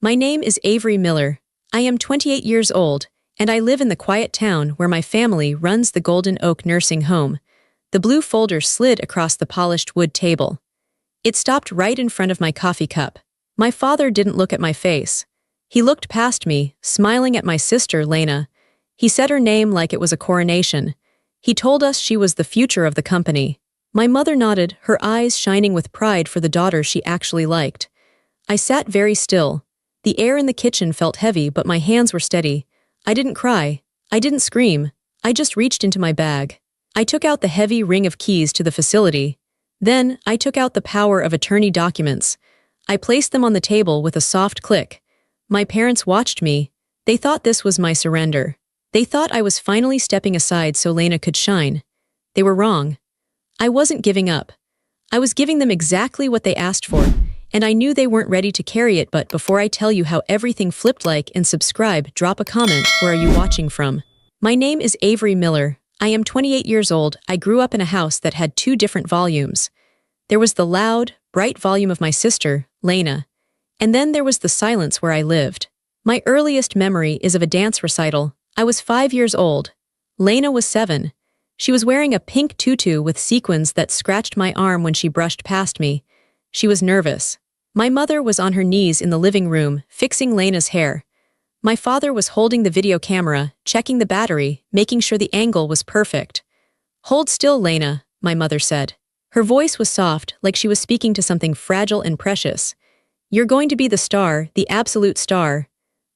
My name is Avery Miller. I am 28 years old, and I live in the quiet town where my family runs the Golden Oak Nursing Home. The blue folder slid across the polished wood table. It stopped right in front of my coffee cup. My father didn't look at my face. He looked past me, smiling at my sister, Lena. He said her name like it was a coronation. He told us she was the future of the company. My mother nodded, her eyes shining with pride for the daughter she actually liked. I sat very still. The air in the kitchen felt heavy, but my hands were steady. I didn't cry. I didn't scream. I just reached into my bag. I took out the heavy ring of keys to the facility. Then, I took out the power of attorney documents. I placed them on the table with a soft click. My parents watched me. They thought this was my surrender. They thought I was finally stepping aside so Lena could shine. They were wrong. I wasn't giving up. I was giving them exactly what they asked for, and I knew they weren't ready to carry it. But before I tell you how everything flipped, like and subscribe, drop a comment. Where are you watching from? My name is Avery Miller. I am 28 years old. I grew up in a house that had two different volumes. There was the loud, bright volume of my sister, Lena, and then there was the silence where I lived. My earliest memory is of a dance recital. I was 5 years old. Lena was 7. She was wearing a pink tutu with sequins that scratched my arm when she brushed past me. She was nervous. My mother was on her knees in the living room, fixing Lena's hair. My father was holding the video camera, checking the battery, making sure the angle was perfect. "Hold still, Lena," my mother said. Her voice was soft, like she was speaking to something fragile and precious. "You're going to be the star, the absolute star."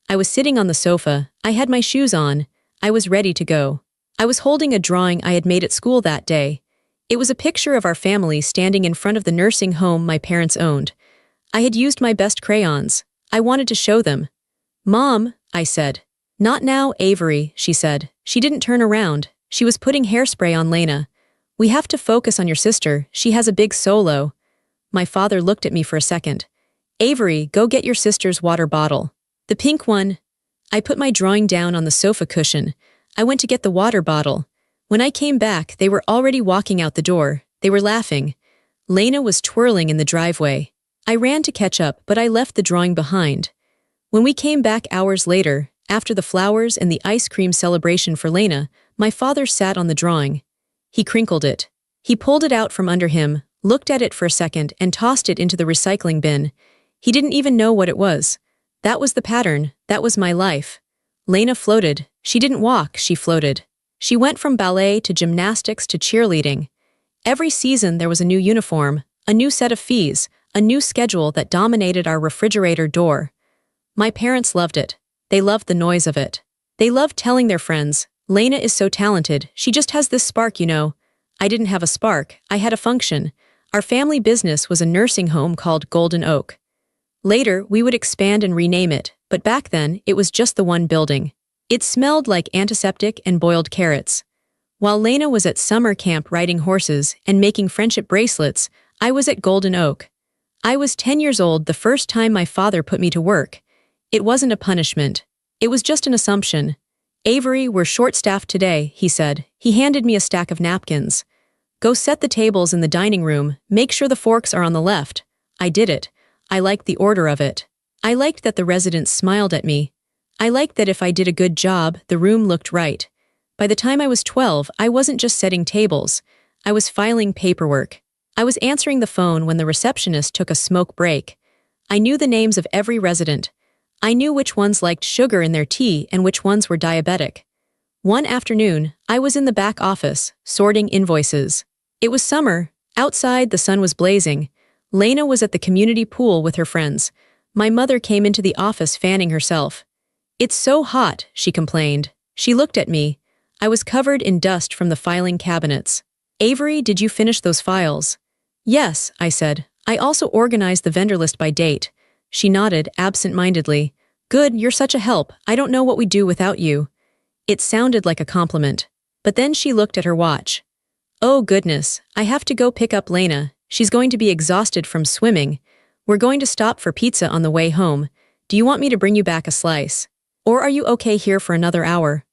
I was sitting on the sofa. I had my shoes on. I was ready to go. I was holding a drawing I had made at school that day. It was a picture of our family standing in front of the nursing home my parents owned. I had used my best crayons. I wanted to show them. "Mom," I said. "Not now, Avery," she said. She didn't turn around. She was putting hairspray on Lena. "We have to focus on your sister. She has a big solo." My father looked at me for a second. "Avery, go get your sister's water bottle. The pink one." I put my drawing down on the sofa cushion. I went to get the water bottle. When I came back, they were already walking out the door. They were laughing. Lena was twirling in the driveway. I ran to catch up, but I left the drawing behind. When we came back hours later, after the flowers and the ice cream celebration for Lena, my father sat on the drawing. He crinkled it. He pulled it out from under him, looked at it for a second, and tossed it into the recycling bin. He didn't even know what it was. That was the pattern. That was my life. Lena floated. She didn't walk, she floated. She went from ballet to gymnastics to cheerleading. Every season there was a new uniform, a new set of fees, a new schedule that dominated our refrigerator door. My parents loved it. They loved the noise of it. They loved telling their friends, "Lena is so talented, she just has this spark, you know." I didn't have a spark, I had a function. Our family business was a nursing home called Golden Oak. Later, we would expand and rename it, but back then, it was just the one building. It smelled like antiseptic and boiled carrots. While Lena was at summer camp riding horses and making friendship bracelets, I was at Golden Oak. I was 10 years old the first time my father put me to work. It wasn't a punishment. It was just an assumption. "Avery, we're short-staffed today," he said. He handed me a stack of napkins. "Go set the tables in the dining room, make sure the forks are on the left." I did it. I liked the order of it. I liked that the residents smiled at me. I liked that if I did a good job, the room looked right. By the time I was 12, I wasn't just setting tables. I was filing paperwork. I was answering the phone when the receptionist took a smoke break. I knew the names of every resident. I knew which ones liked sugar in their tea and which ones were diabetic. One afternoon, I was in the back office, sorting invoices. It was summer. Outside, the sun was blazing. Lena was at the community pool with her friends. My mother came into the office fanning herself. "It's so hot," she complained. She looked at me. I was covered in dust from the filing cabinets. "Avery, did you finish those files?" "Yes," I said. "I also organized the vendor list by date." She nodded absent-mindedly. "Good, you're such a help. I don't know what we'd do without you." It sounded like a compliment. But then she looked at her watch. "Oh goodness, I have to go pick up Lena. She's going to be exhausted from swimming. We're going to stop for pizza on the way home. Do you want me to bring you back a slice? Or are you okay here for another hour?"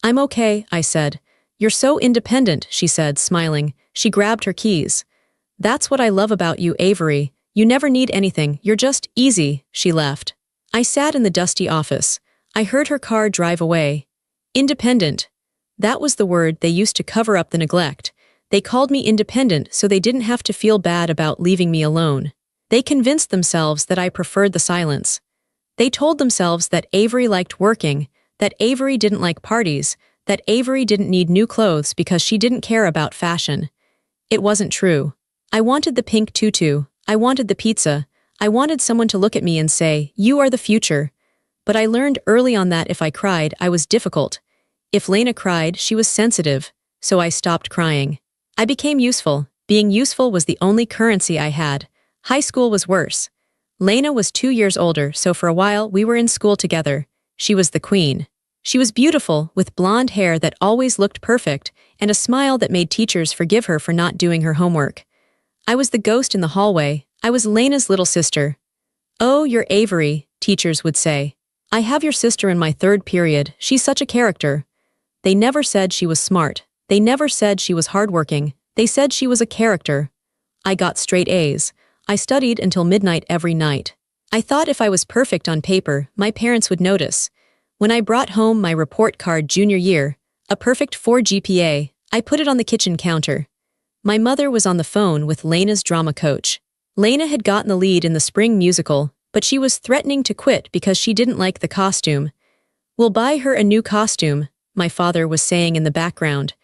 "I'm okay," I said. "You're so independent," she said, smiling. She grabbed her keys. "That's what I love about you, Avery. You never need anything, you're just easy," she laughed. I sat in the dusty office. I heard her car drive away. Independent. That was the word they used to cover up the neglect. They called me independent so they didn't have to feel bad about leaving me alone. They convinced themselves that I preferred the silence. They told themselves that Avery liked working, that Avery didn't like parties, that Avery didn't need new clothes because she didn't care about fashion. It wasn't true. I wanted the pink tutu. I wanted the pizza. I wanted someone to look at me and say, "You are the future." But I learned early on that if I cried, I was difficult. If Lena cried, she was sensitive, so I stopped crying. I became useful. Being useful was the only currency I had. High school was worse. Lena was 2 years older, so for a while we were in school together. She was the queen. She was beautiful, with blonde hair that always looked perfect, and a smile that made teachers forgive her for not doing her homework. I was the ghost in the hallway. I was Lena's little sister. "Oh, you're Avery," teachers would say. "I have your sister in my 3rd period. She's such a character." They never said she was smart. They never said she was hardworking. They said she was a character. I got straight A's. I studied until midnight every night. I thought if I was perfect on paper, my parents would notice. When I brought home my report card junior year, a perfect 4 GPA, I put it on the kitchen counter. My mother was on the phone with Lena's drama coach. Lena had gotten the lead in the spring musical, but she was threatening to quit because she didn't like the costume. "We'll buy her a new costume," my father was saying in the background.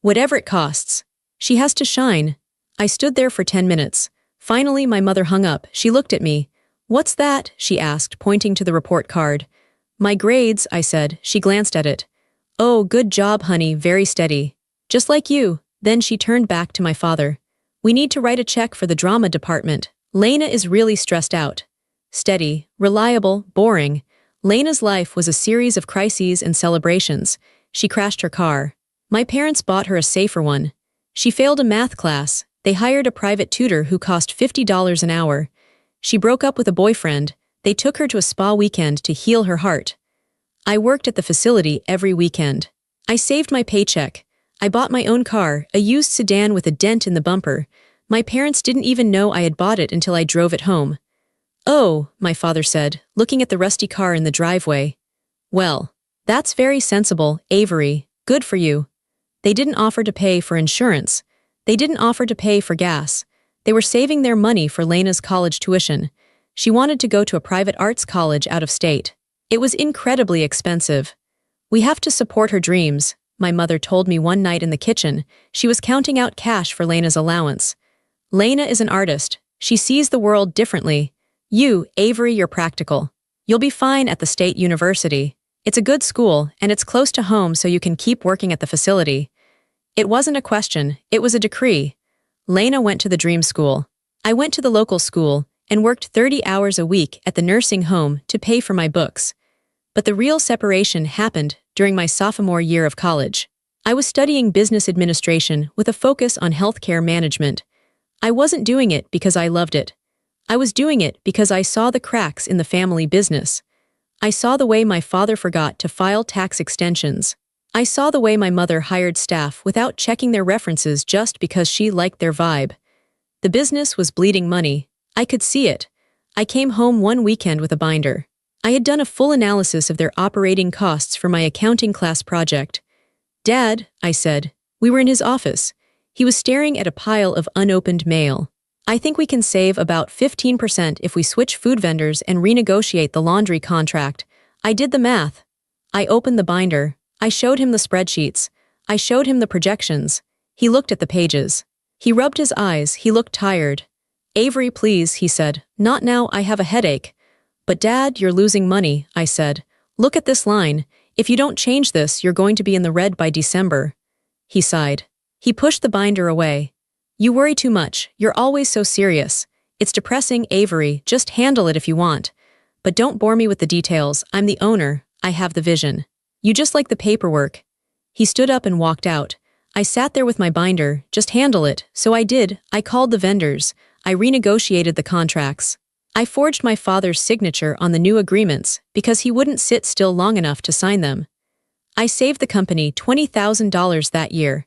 "Whatever it costs. She has to shine." I stood there for 10 minutes. Finally, my mother hung up. She looked at me. "What's that?" she asked, pointing to the report card. "My grades," I said. She glanced at it. "Oh, good job, honey, very steady. Just like you." Then she turned back to my father. "We need to write a check for the drama department. Lena is really stressed out." Steady, reliable, boring. Lena's life was a series of crises and celebrations. She crashed her car. My parents bought her a safer one. She failed a math class. They hired a private tutor who cost $50 an hour. She broke up with a boyfriend. They took her to a spa weekend to heal her heart. I worked at the facility every weekend. I saved my paycheck. I bought my own car, a used sedan with a dent in the bumper. My parents didn't even know I had bought it until I drove it home. "Oh," my father said, looking at the rusty car in the driveway. "Well, that's very sensible, Avery. Good for you." They didn't offer to pay for insurance. They didn't offer to pay for gas. They were saving their money for Lena's college tuition. She wanted to go to a private arts college out of state. It was incredibly expensive. "We have to support her dreams," my mother told me one night in the kitchen. She was counting out cash for Lena's allowance. "Lena is an artist. She sees the world differently. You, Avery, you're practical. You'll be fine at the state university. It's a good school, and it's close to home so you can keep working at the facility." It wasn't a question, it was a decree. Lena went to the dream school. I went to the local school and worked 30 hours a week at the nursing home to pay for my books. But the real separation happened during my sophomore year of college. I was studying business administration with a focus on healthcare management. I wasn't doing it because I loved it. I was doing it because I saw the cracks in the family business. I saw the way my father forgot to file tax extensions. I saw the way my mother hired staff without checking their references just because she liked their vibe. The business was bleeding money. I could see it. I came home one weekend with a binder. I had done a full analysis of their operating costs for my accounting class project. "Dad," I said. We were in his office. He was staring at a pile of unopened mail. "I think we can save about 15% if we switch food vendors and renegotiate the laundry contract." I did the math. I opened the binder. I showed him the spreadsheets. I showed him the projections. He looked at the pages. He rubbed his eyes. He looked tired. "Avery, please," he said. "Not now, I have a headache." "But Dad, you're losing money," I said. "Look at this line. If you don't change this, you're going to be in the red by December." He sighed. He pushed the binder away. "You worry too much. You're always so serious. It's depressing, Avery. Just handle it if you want. But don't bore me with the details. I'm the owner. I have the vision. You just like the paperwork." He stood up and walked out. I sat there with my binder. "Just handle it." So I did. I called the vendors. I renegotiated the contracts. I forged my father's signature on the new agreements because he wouldn't sit still long enough to sign them. I saved the company $20,000 that year.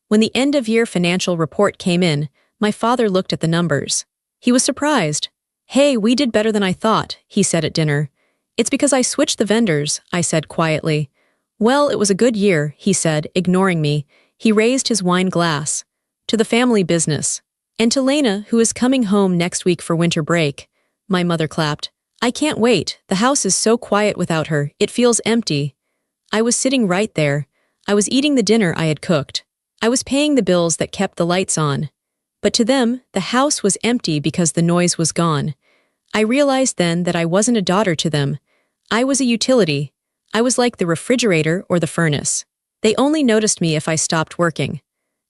When the end-of-year financial report came in, my father looked at the numbers. He was surprised. "Hey, we did better than I thought," he said at dinner. It's because I switched the vendors, I said quietly. Well, it was a good year, he said, ignoring me. He raised his wine glass. To the family business. And to Lena, who is coming home next week for winter break. My mother clapped. I can't wait. The house is so quiet without her. It feels empty. I was sitting right there. I was eating the dinner I had cooked. I was paying the bills that kept the lights on. But to them, the house was empty because the noise was gone. I realized then that I wasn't a daughter to them. I was a utility. I was like the refrigerator or the furnace. They only noticed me if I stopped working.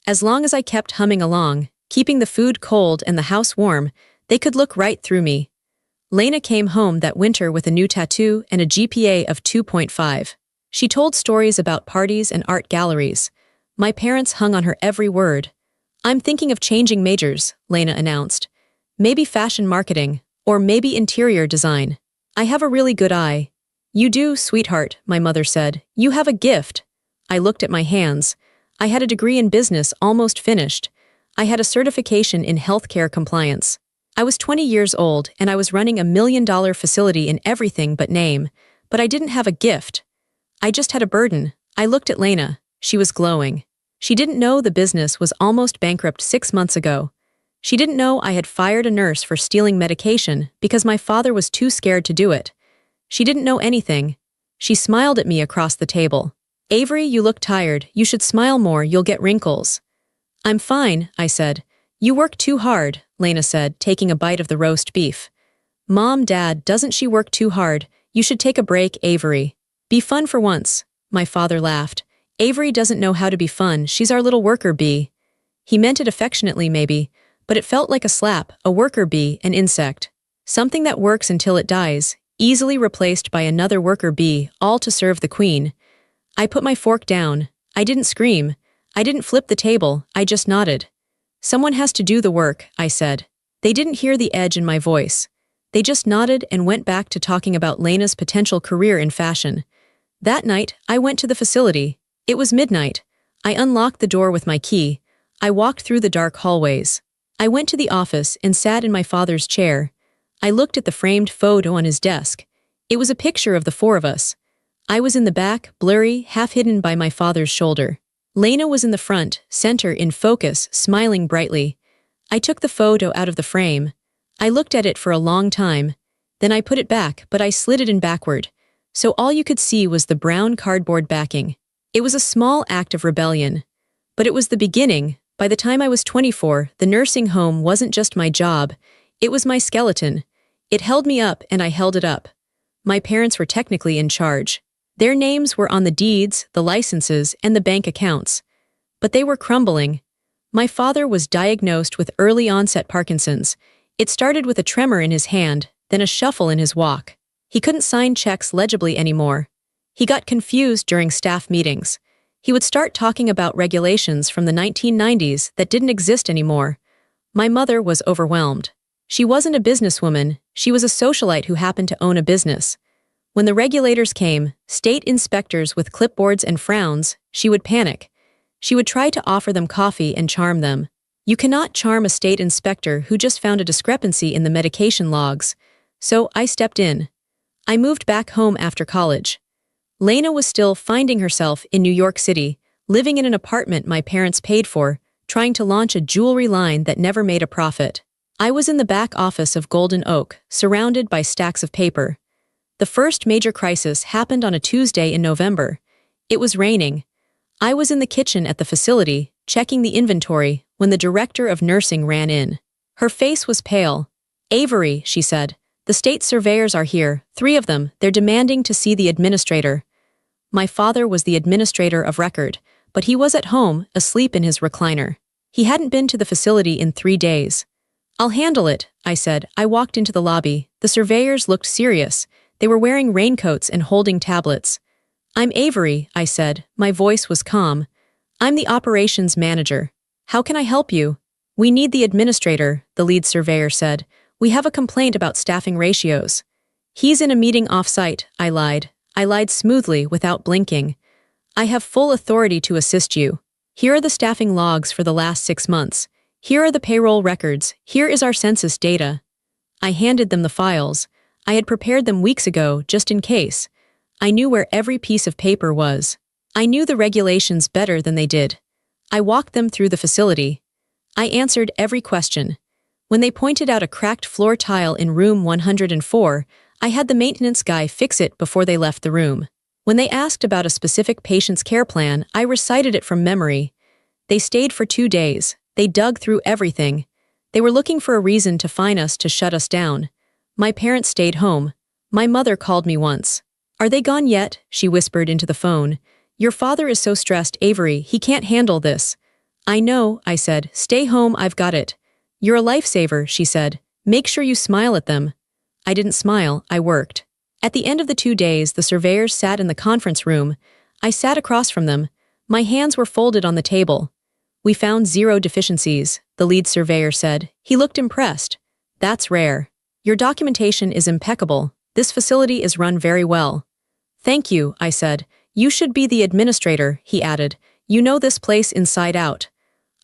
As long as I kept humming along, keeping the food cold and the house warm, they could look right through me. Lena came home that winter with a new tattoo and a GPA of 2.5. She told stories about parties and art galleries. My parents hung on her every word. I'm thinking of changing majors, Lena announced. Maybe fashion marketing, or maybe interior design. I have a really good eye. You do, sweetheart, my mother said. You have a gift. I looked at my hands. I had a degree in business almost finished. I had a certification in healthcare compliance. I was 20 years old and I was running $1 million facility in everything but name, but I didn't have a gift. I just had a burden. I looked at Lena. She was glowing. She didn't know the business was almost bankrupt 6 months ago. She didn't know I had fired a nurse for stealing medication because my father was too scared to do it. She didn't know anything. She smiled at me across the table. Avery, you look tired. You should smile more, you'll get wrinkles. I'm fine, I said. You work too hard, Lena said, taking a bite of the roast beef. Mom, Dad, doesn't she work too hard? You should take a break, Avery. Be fun for once. My father laughed. Avery doesn't know how to be fun, she's our little worker bee. He meant it affectionately maybe, but it felt like a slap, a worker bee, an insect. Something that works until it dies, easily replaced by another worker bee, all to serve the queen. I put my fork down. I didn't scream. I didn't flip the table, I just nodded. Someone has to do the work, I said. They didn't hear the edge in my voice. They just nodded and went back to talking about Lena's potential career in fashion. That night, I went to the facility. It was midnight. I unlocked the door with my key. I walked through the dark hallways. I went to the office and sat in my father's chair. I looked at the framed photo on his desk. It was a picture of the four of us. I was in the back, blurry, half hidden by my father's shoulder. Lena was in the front, center in focus, smiling brightly. I took the photo out of the frame. I looked at it for a long time. Then I put it back, but I slid it in backward. So all you could see was the brown cardboard backing. It was a small act of rebellion. But it was the beginning. By the time I was 24, the nursing home wasn't just my job. It was my skeleton. It held me up and I held it up. My parents were technically in charge. Their names were on the deeds, the licenses, and the bank accounts. But they were crumbling. My father was diagnosed with early-onset Parkinson's. It started with a tremor in his hand, then a shuffle in his walk. He couldn't sign checks legibly anymore. He got confused during staff meetings. He would start talking about regulations from the 1990s that didn't exist anymore. My mother was overwhelmed. She wasn't a businesswoman, she was a socialite who happened to own a business. When the regulators came, state inspectors with clipboards and frowns, she would panic. She would try to offer them coffee and charm them. You cannot charm a state inspector who just found a discrepancy in the medication logs. So I stepped in. I moved back home after college. Lena was still finding herself in New York City, living in an apartment my parents paid for, trying to launch a jewelry line that never made a profit. I was in the back office of Golden Oak, surrounded by stacks of paper. The first major crisis happened on a Tuesday in November. It was raining. I was in the kitchen at the facility, checking the inventory, when the director of nursing ran in. Her face was pale. Avery, she said, the state surveyors are here, 3 of them, they're demanding to see the administrator. My father was the administrator of record, but he was at home, asleep in his recliner. He hadn't been to the facility in 3 days. I'll handle it, I said. I walked into the lobby. The surveyors looked serious. They were wearing raincoats and holding tablets. I'm Avery, I said. My voice was calm. I'm the operations manager. How can I help you? We need the administrator, the lead surveyor said. We have a complaint about staffing ratios. He's in a meeting off-site, I lied. I lied smoothly, without blinking. I have full authority to assist you. Here are the staffing logs for the last 6 months. Here are the payroll records. Here is our census data. I handed them the files. I had prepared them weeks ago, just in case. I knew where every piece of paper was. I knew the regulations better than they did. I walked them through the facility. I answered every question. When they pointed out a cracked floor tile in room 104, I had the maintenance guy fix it before they left the room. When they asked about a specific patient's care plan, I recited it from memory. They stayed for 2 days. They dug through everything. They were looking for a reason to fine us to shut us down. My parents stayed home. My mother called me once. "Are they gone yet?" she whispered into the phone. "Your father is so stressed, Avery, he can't handle this." "I know," I said. "Stay home, I've got it." "You're a lifesaver," she said. "Make sure you smile at them." I didn't smile, I worked. At the end of the 2 days, the surveyors sat in the conference room. I sat across from them. My hands were folded on the table. "We found 0 deficiencies," the lead surveyor said. He looked impressed. "That's rare. Your documentation is impeccable. This facility is run very well." "Thank you," I said. "You should be the administrator," he added. "You know this place inside out."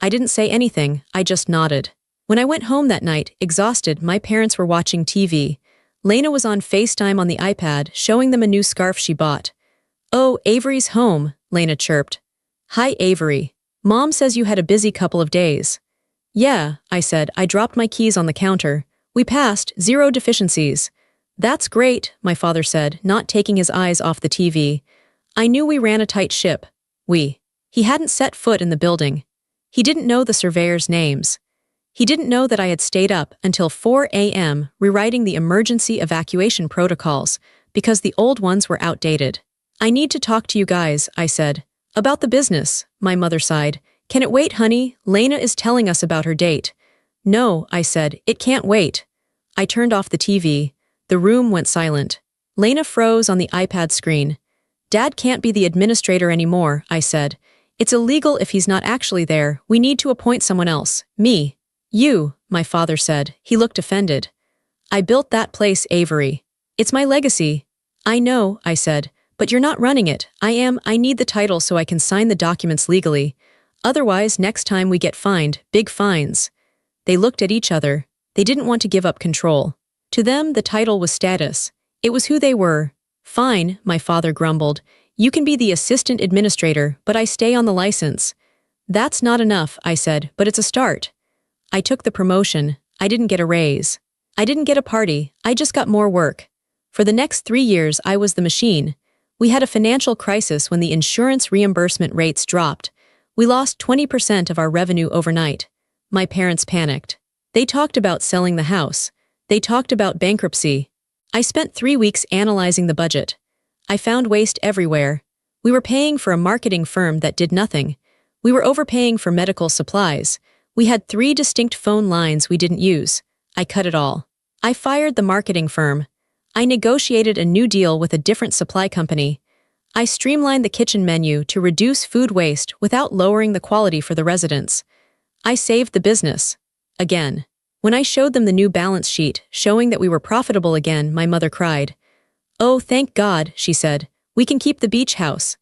I didn't say anything, I just nodded. When I went home that night, exhausted, my parents were watching TV. Lena was on FaceTime on the iPad, showing them a new scarf she bought. "Oh, Avery's home," Lena chirped. "Hi, Avery. Mom says you had a busy couple of days." "Yeah," I said. "I dropped my keys on the counter. We passed, 0 deficiencies." "That's great," my father said, not taking his eyes off the TV. I knew we ran a tight ship. He hadn't set foot in the building. He didn't know the surveyors' names. He didn't know that I had stayed up until 4 a.m. rewriting the emergency evacuation protocols because the old ones were outdated. "I need to talk to you guys," I said. "About the business," my mother sighed. "Can it wait, honey? Lena is telling us about her date." "No," I said, "it can't wait." I turned off the TV. The room went silent. Lena froze on the iPad screen. "Dad can't be the administrator anymore," I said. "It's illegal if he's not actually there. We need to appoint someone else. Me." "You," my father said. He looked offended. "I built that place, Avery. It's my legacy." "I know," I said, "but you're not running it. I am. I need the title so I can sign the documents legally. Otherwise, next time we get fined, big fines." They looked at each other. They didn't want to give up control. To them, the title was status. It was who they were. "Fine," my father grumbled. "You can be the assistant administrator, but I stay on the license." "That's not enough," I said, "but it's a start." I took the promotion. I didn't get a raise. I didn't get a party. I just got more work. For the next 3 years, I was the machine. We had a financial crisis when the insurance reimbursement rates dropped. We lost 20% of our revenue overnight. My parents panicked. They talked about selling the house. They talked about bankruptcy. I spent 3 weeks analyzing the budget. I found waste everywhere. We were paying for a marketing firm that did nothing. We were overpaying for medical supplies. We had 3 distinct phone lines we didn't use. I cut it all. I fired the marketing firm. I negotiated a new deal with a different supply company. I streamlined the kitchen menu to reduce food waste without lowering the quality for the residents. I saved the business. Again. When I showed them the new balance sheet, showing that we were profitable again, my mother cried. "Oh, thank God," she said. "We can keep the beach house."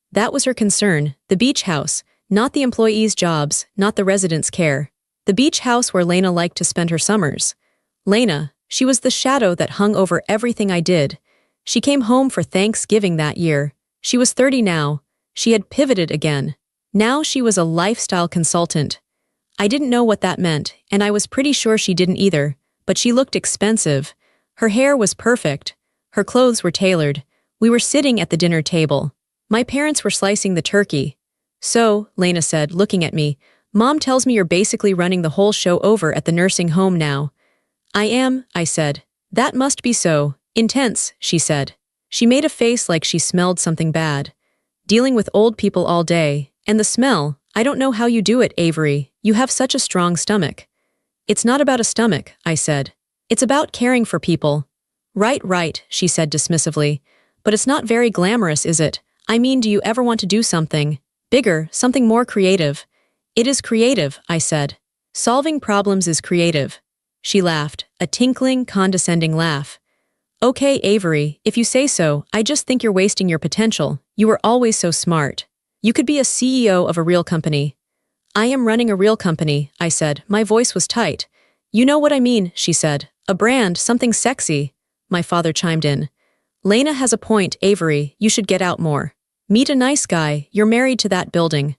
That was her concern, the beach house, not the employees' jobs, not the residents' care. The beach house where Lena liked to spend her summers. Lena, she was the shadow that hung over everything I did. She came home for Thanksgiving that year. She was 30 now. She had pivoted again. Now she was a lifestyle consultant. I didn't know what that meant, and I was pretty sure she didn't either, but she looked expensive. Her hair was perfect. Her clothes were tailored. We were sitting at the dinner table. My parents were slicing the turkey. "So," Lena said, looking at me, "Mom tells me you're basically running the whole show over at the nursing home now." "I am," I said. "That must be so. Intense," she said. She made a face like she smelled something bad. "Dealing with old people all day, and the smell. I don't know how you do it, Avery. You have such a strong stomach." "It's not about a stomach," I said. "It's about caring for people." Right, she said dismissively. "But it's not very glamorous, is it? I mean, do you ever want to do something bigger, something more creative?" "It is creative," I said. "Solving problems is creative." She laughed, a tinkling, condescending laugh. "Okay, Avery, if you say so, I just think you're wasting your potential. You were always so smart. You could be a CEO of a real company." "I am running a real company," I said. My voice was tight. "You know what I mean," she said. "A brand, something sexy." my father chimed in. Lena has a point, Avery, you should get out more. Meet a nice guy, you're married to that building.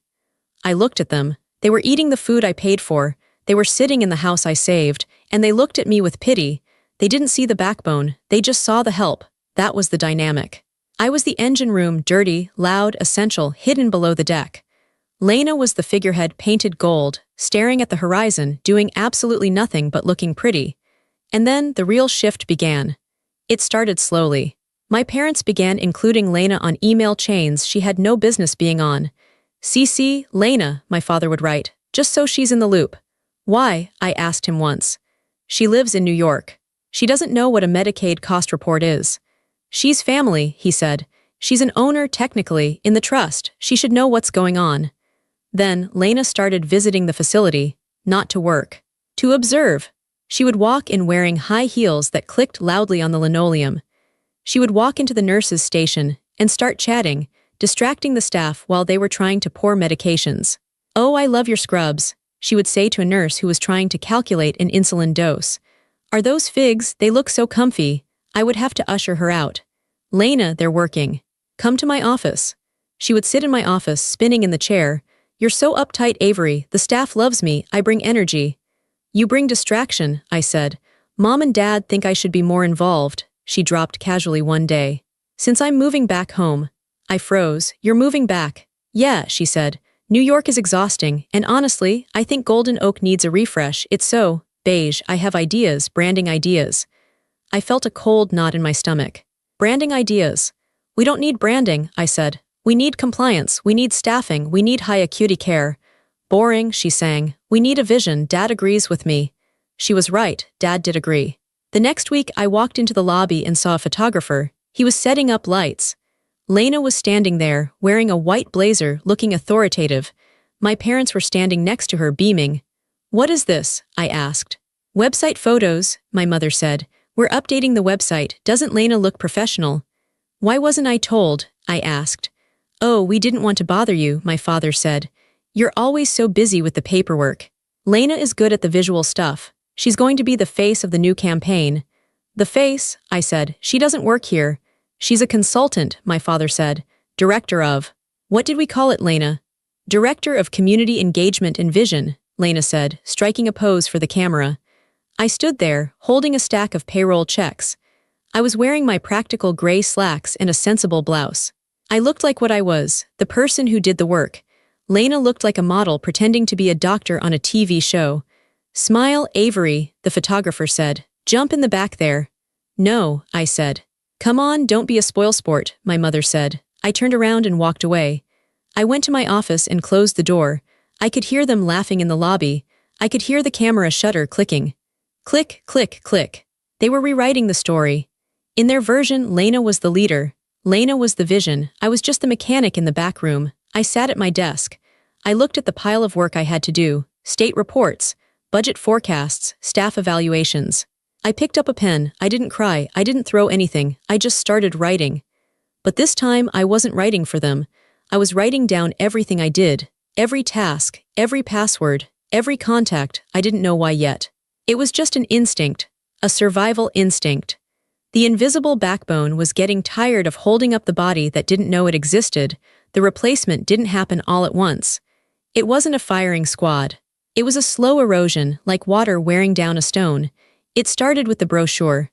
I looked at them. They were eating the food I paid for, they were sitting in the house I saved, and they looked at me with pity. They didn't see the backbone, they just saw the help. That was the dynamic. I was the engine room, dirty, loud, essential, hidden below the deck. Lena was the figurehead painted gold, staring at the horizon, doing absolutely nothing but looking pretty. And then the real shift began. It started slowly. My parents began including Lena on email chains she had no business being on. CC, Lena, my father would write, just so she's in the loop. Why? I asked him once. She lives in New York. She doesn't know what a Medicaid cost report is. She's family, he said. She's an owner technically, in the trust. She should know what's going on. Then, Lena started visiting the facility, not to work, to observe. She would walk in wearing high heels that clicked loudly on the linoleum. She would walk into the nurse's station and start chatting, distracting the staff while they were trying to pour medications. Oh, I love your scrubs, she would say to a nurse who was trying to calculate an insulin dose. Are those figs? They look so comfy. I would have to usher her out. Lena, they're working. Come to my office. She would sit in my office, spinning in the chair. You're so uptight, Avery. The staff loves me. I bring energy. You bring distraction, I said. Mom and Dad think I should be more involved, she dropped casually one day. Since I'm moving back home. I froze. You're moving back. Yeah, she said. New York is exhausting, and honestly, I think Golden Oak needs a refresh. It's so beige. I have ideas, branding ideas. I felt a cold knot in my stomach. Branding ideas. We don't need branding, I said. We need compliance, we need staffing, we need high acuity care. Boring, she sang. We need a vision, Dad agrees with me. She was right, Dad did agree. The next week I walked into the lobby and saw a photographer. He was setting up lights. Lena was standing there, wearing a white blazer, looking authoritative. My parents were standing next to her, beaming. What is this? I asked. Website photos, my mother said. We're updating the website. Doesn't Lena look professional? Why wasn't I told? I asked. Oh, we didn't want to bother you, my father said. You're always so busy with the paperwork. Lena is good at the visual stuff. She's going to be the face of the new campaign. The face, I said. She doesn't work here. She's a consultant, my father said. Director of. What did we call it, Lena? Director of Community Engagement and Vision, Lena said, striking a pose for the camera. I stood there, holding a stack of payroll checks. I was wearing my practical gray slacks and a sensible blouse. I looked like what I was, the person who did the work. Lena looked like a model pretending to be a doctor on a TV show. Smile, Avery, the photographer said. Jump in the back there. No, I said. Come on, don't be a spoilsport, my mother said. I turned around and walked away. I went to my office and closed the door. I could hear them laughing in the lobby. I could hear the camera shutter clicking. Click, click, click. They were rewriting the story. In their version, Lena was the leader. Lena was the vision. I was just the mechanic in the back room. I sat at my desk. I looked at the pile of work I had to do. State reports, budget forecasts, staff evaluations. I picked up a pen. I didn't cry. I didn't throw anything. I just started writing. But this time, I wasn't writing for them. I was writing down everything I did. Every task, every password, every contact. I didn't know why yet. It was just an instinct. A survival instinct. The invisible backbone was getting tired of holding up the body that didn't know it existed. The replacement didn't happen all at once. It wasn't a firing squad. It was a slow erosion, like water wearing down a stone. It started with the brochure.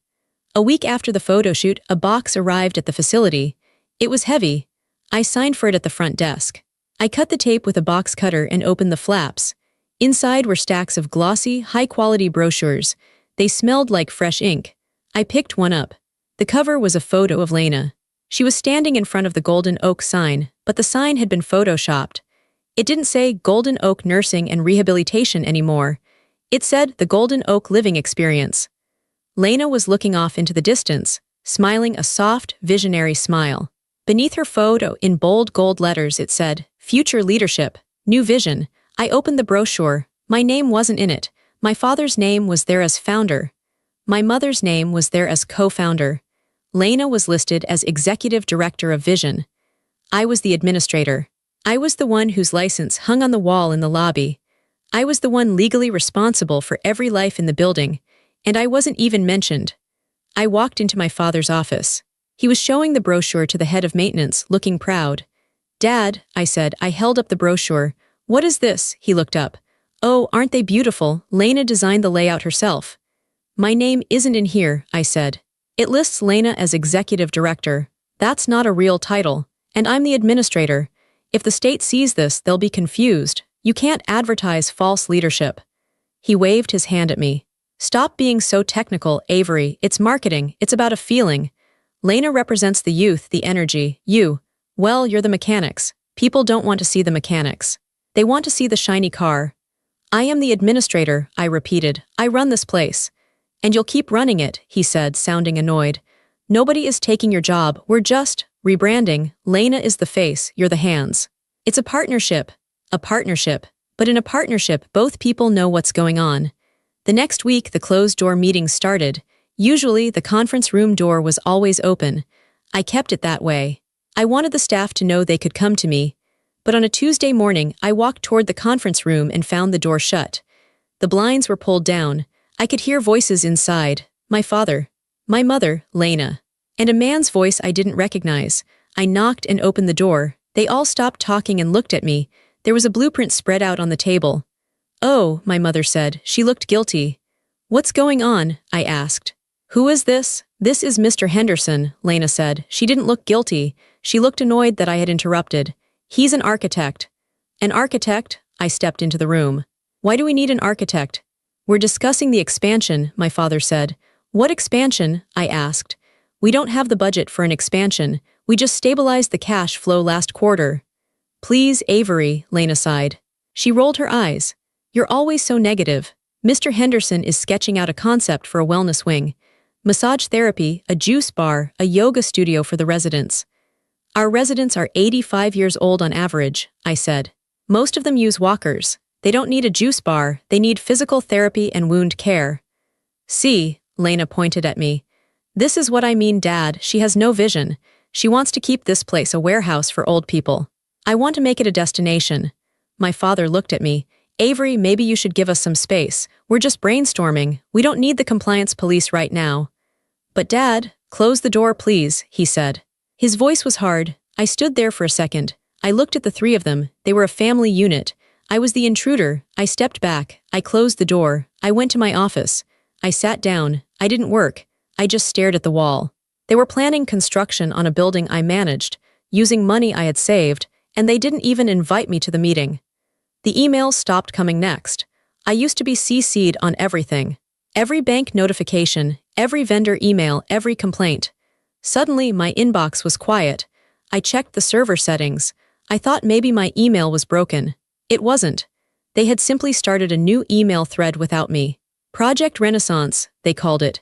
A week after the photo shoot, a box arrived at the facility. It was heavy. I signed for it at the front desk. I cut the tape with a box cutter and opened the flaps. Inside were stacks of glossy, high-quality brochures. They smelled like fresh ink. I picked one up. The cover was a photo of Lena. She was standing in front of the Golden Oak sign, but the sign had been photoshopped. It didn't say Golden Oak Nursing and Rehabilitation anymore. It said the Golden Oak Living Experience. Lena was looking off into the distance, smiling a soft, visionary smile. Beneath her photo, in bold gold letters, it said, Future Leadership, New Vision. I opened the brochure. My name wasn't in it. My father's name was there as founder. My mother's name was there as co-founder. Lena was listed as Executive Director of Vision. I was the administrator. I was the one whose license hung on the wall in the lobby. I was the one legally responsible for every life in the building, and I wasn't even mentioned. I walked into my father's office. He was showing the brochure to the head of maintenance, looking proud. "Dad," I said. I held up the brochure. "What is this?" He looked up. "Oh, aren't they beautiful? Lena designed the layout herself." "My name isn't in here," I said. "It lists Lena as executive director. That's not a real title. And I'm the administrator. If the state sees this, they'll be confused. You can't advertise false leadership." He waved his hand at me. "Stop being so technical, Avery. It's marketing. It's about a feeling. Lena represents the youth, the energy. Well, you're the mechanics. People don't want to see the mechanics. They want to see the shiny car." "I am the administrator," I repeated. "I run this place." "And you'll keep running it," he said, sounding annoyed. "Nobody is taking your job. We're just rebranding. Lena is the face, you're the hands. It's a partnership." A partnership. But in a partnership, both people know what's going on. The next week, the closed-door meetings started. Usually, the conference room door was always open. I kept it that way. I wanted the staff to know they could come to me. But on a Tuesday morning, I walked toward the conference room and found the door shut. The blinds were pulled down. I could hear voices inside. My father. My mother, Lena. And a man's voice I didn't recognize. I knocked and opened the door. They all stopped talking and looked at me. There was a blueprint spread out on the table. "Oh," my mother said. She looked guilty. "What's going on?" I asked. "Who is this?" "This is Mr. Henderson," Lena said. She didn't look guilty. She looked annoyed that I had interrupted. "He's an architect." "An architect?" I stepped into the room. "Why do we need an architect?" "We're discussing the expansion," my father said. "What expansion?" I asked. "We don't have the budget for an expansion. We just stabilized the cash flow last quarter." "Please, Avery," Lena sighed. She rolled her eyes. "You're always so negative. Mr. Henderson is sketching out a concept for a wellness wing. Massage therapy, a juice bar, a yoga studio for the residents." "Our residents are 85 years old on average," I said. "Most of them use walkers. They don't need a juice bar, they need physical therapy and wound care." "See," Lena pointed at me. "This is what I mean, Dad. She has no vision. She wants to keep this place a warehouse for old people. I want to make it a destination." My father looked at me. "Avery, maybe you should give us some space. We're just brainstorming. We don't need the compliance police right now." "But Dad, close the door, please," he said. His voice was hard. I stood there for a second. I looked at the three of them. They were a family unit. I was the intruder. I stepped back. I closed the door. I went to my office. I sat down. I didn't work. I just stared at the wall. They were planning construction on a building I managed, using money I had saved, and they didn't even invite me to the meeting. The emails stopped coming next. I used to be CC'd on everything. Every bank notification, every vendor email, every complaint. Suddenly, my inbox was quiet. I checked the server settings. I thought maybe my email was broken. It wasn't. They had simply started a new email thread without me. Project Renaissance, they called it.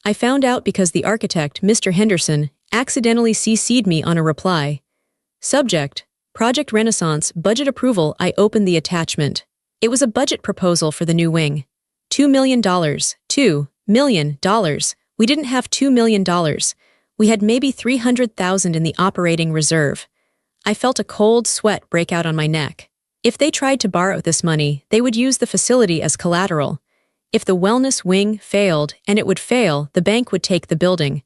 I found out because the architect, Mr. Henderson, accidentally CC'd me on a reply. Subject: Project Renaissance, budget approval. I opened the attachment. It was a budget proposal for the new wing. $2 million. $2 million. We didn't have $2 million. We had maybe $300,000 in the operating reserve. I felt a cold sweat break out on my neck. If they tried to borrow this money, they would use the facility as collateral. If the wellness wing failed, and it would fail, the bank would take the building.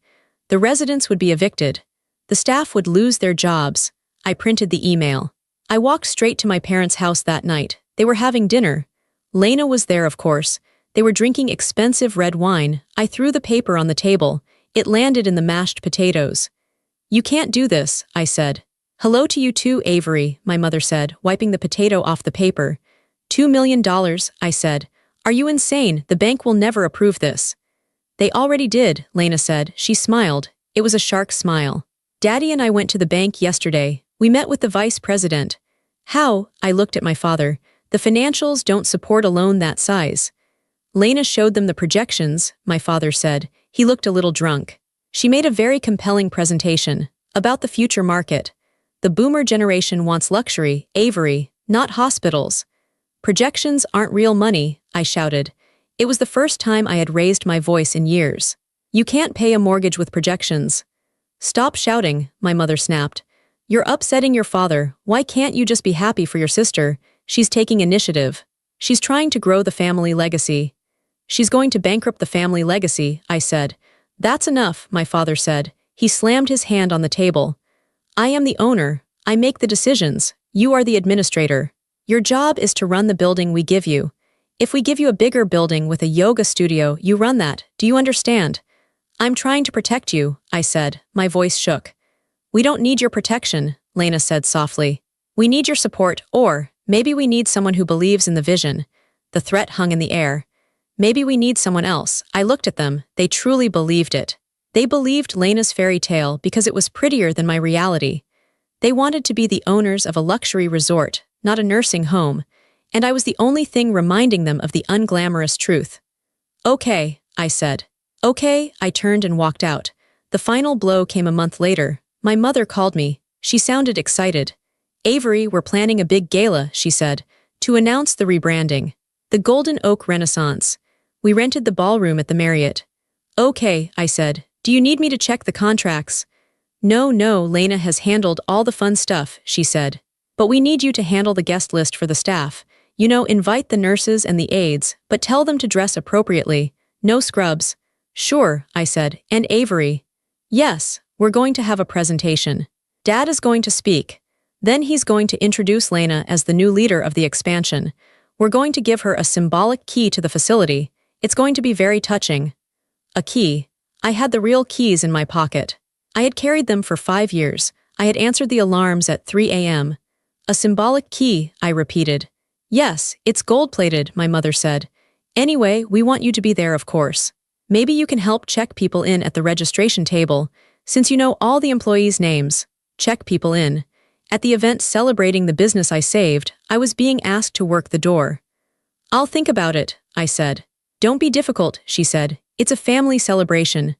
The residents would be evicted. The staff would lose their jobs. I printed the email. I walked straight to my parents' house that night. They were having dinner. Lena was there, of course. They were drinking expensive red wine. I threw the paper on the table. It landed in the mashed potatoes. "You can't do this," I said. "Hello to you too, Avery," my mother said, wiping the potato off the paper. $2 million, I said. "Are you insane? The bank will never approve this." "They already did," Lena said. She smiled. It was a shark smile. "Daddy and I went to the bank yesterday. We met with the vice president." "How?" I looked at my father. "The financials don't support a loan that size." Lena showed them the projections, my father said. He looked a little drunk. She made a very compelling presentation about the future market. "The boomer generation wants luxury, Avery, not hospitals." "Projections aren't real money," I shouted. It was the first time I had raised my voice in years. "You can't pay a mortgage with projections." "Stop shouting," my mother snapped. "You're upsetting your father. Why can't you just be happy for your sister? She's taking initiative. She's trying to grow the family legacy." "She's going to bankrupt the family legacy," I said. That's enough, my father said. He slammed his hand on the table. I am the owner. I make the decisions. You are the administrator. Your job is to run the building we give you. If we give you a bigger building with a yoga studio, you run that. Do you understand? I'm trying to protect you, I said. My voice shook. We don't need your protection, Lena said softly. We need your support, or maybe we need someone who believes in the vision. The threat hung in the air. Maybe we need someone else. I looked at them. They truly believed it. They believed Lena's fairy tale because it was prettier than my reality. They wanted to be the owners of a luxury resort, not a nursing home, and I was the only thing reminding them of the unglamorous truth. Okay, I said. Okay, I turned and walked out. The final blow came a month later. My mother called me. She sounded excited. Avery, we're planning a big gala, she said, to announce the rebranding. The Golden Oak Renaissance. We rented the ballroom at the Marriott. Okay, I said. Do you need me to check the contracts? No, Lena has handled all the fun stuff, she said. But we need you to handle the guest list for the staff. You know, invite the nurses and the aides, but tell them to dress appropriately. No scrubs. Sure, I said. And Avery. Yes, we're going to have a presentation. Dad is going to speak. Then he's going to introduce Lena as the new leader of the expansion. We're going to give her a symbolic key to the facility. It's going to be very touching. A key. I had the real keys in my pocket. I had carried them for 5 years. I had answered the alarms at 3 a.m. A symbolic key, I repeated. Yes, it's gold-plated, my mother said. Anyway, we want you to be there, of course. Maybe you can help check people in at the registration table, since you know all the employees' names. Check people in. At the event celebrating the business I saved, I was being asked to work the door. I'll think about it, I said. Don't be difficult, she said. It's a family celebration.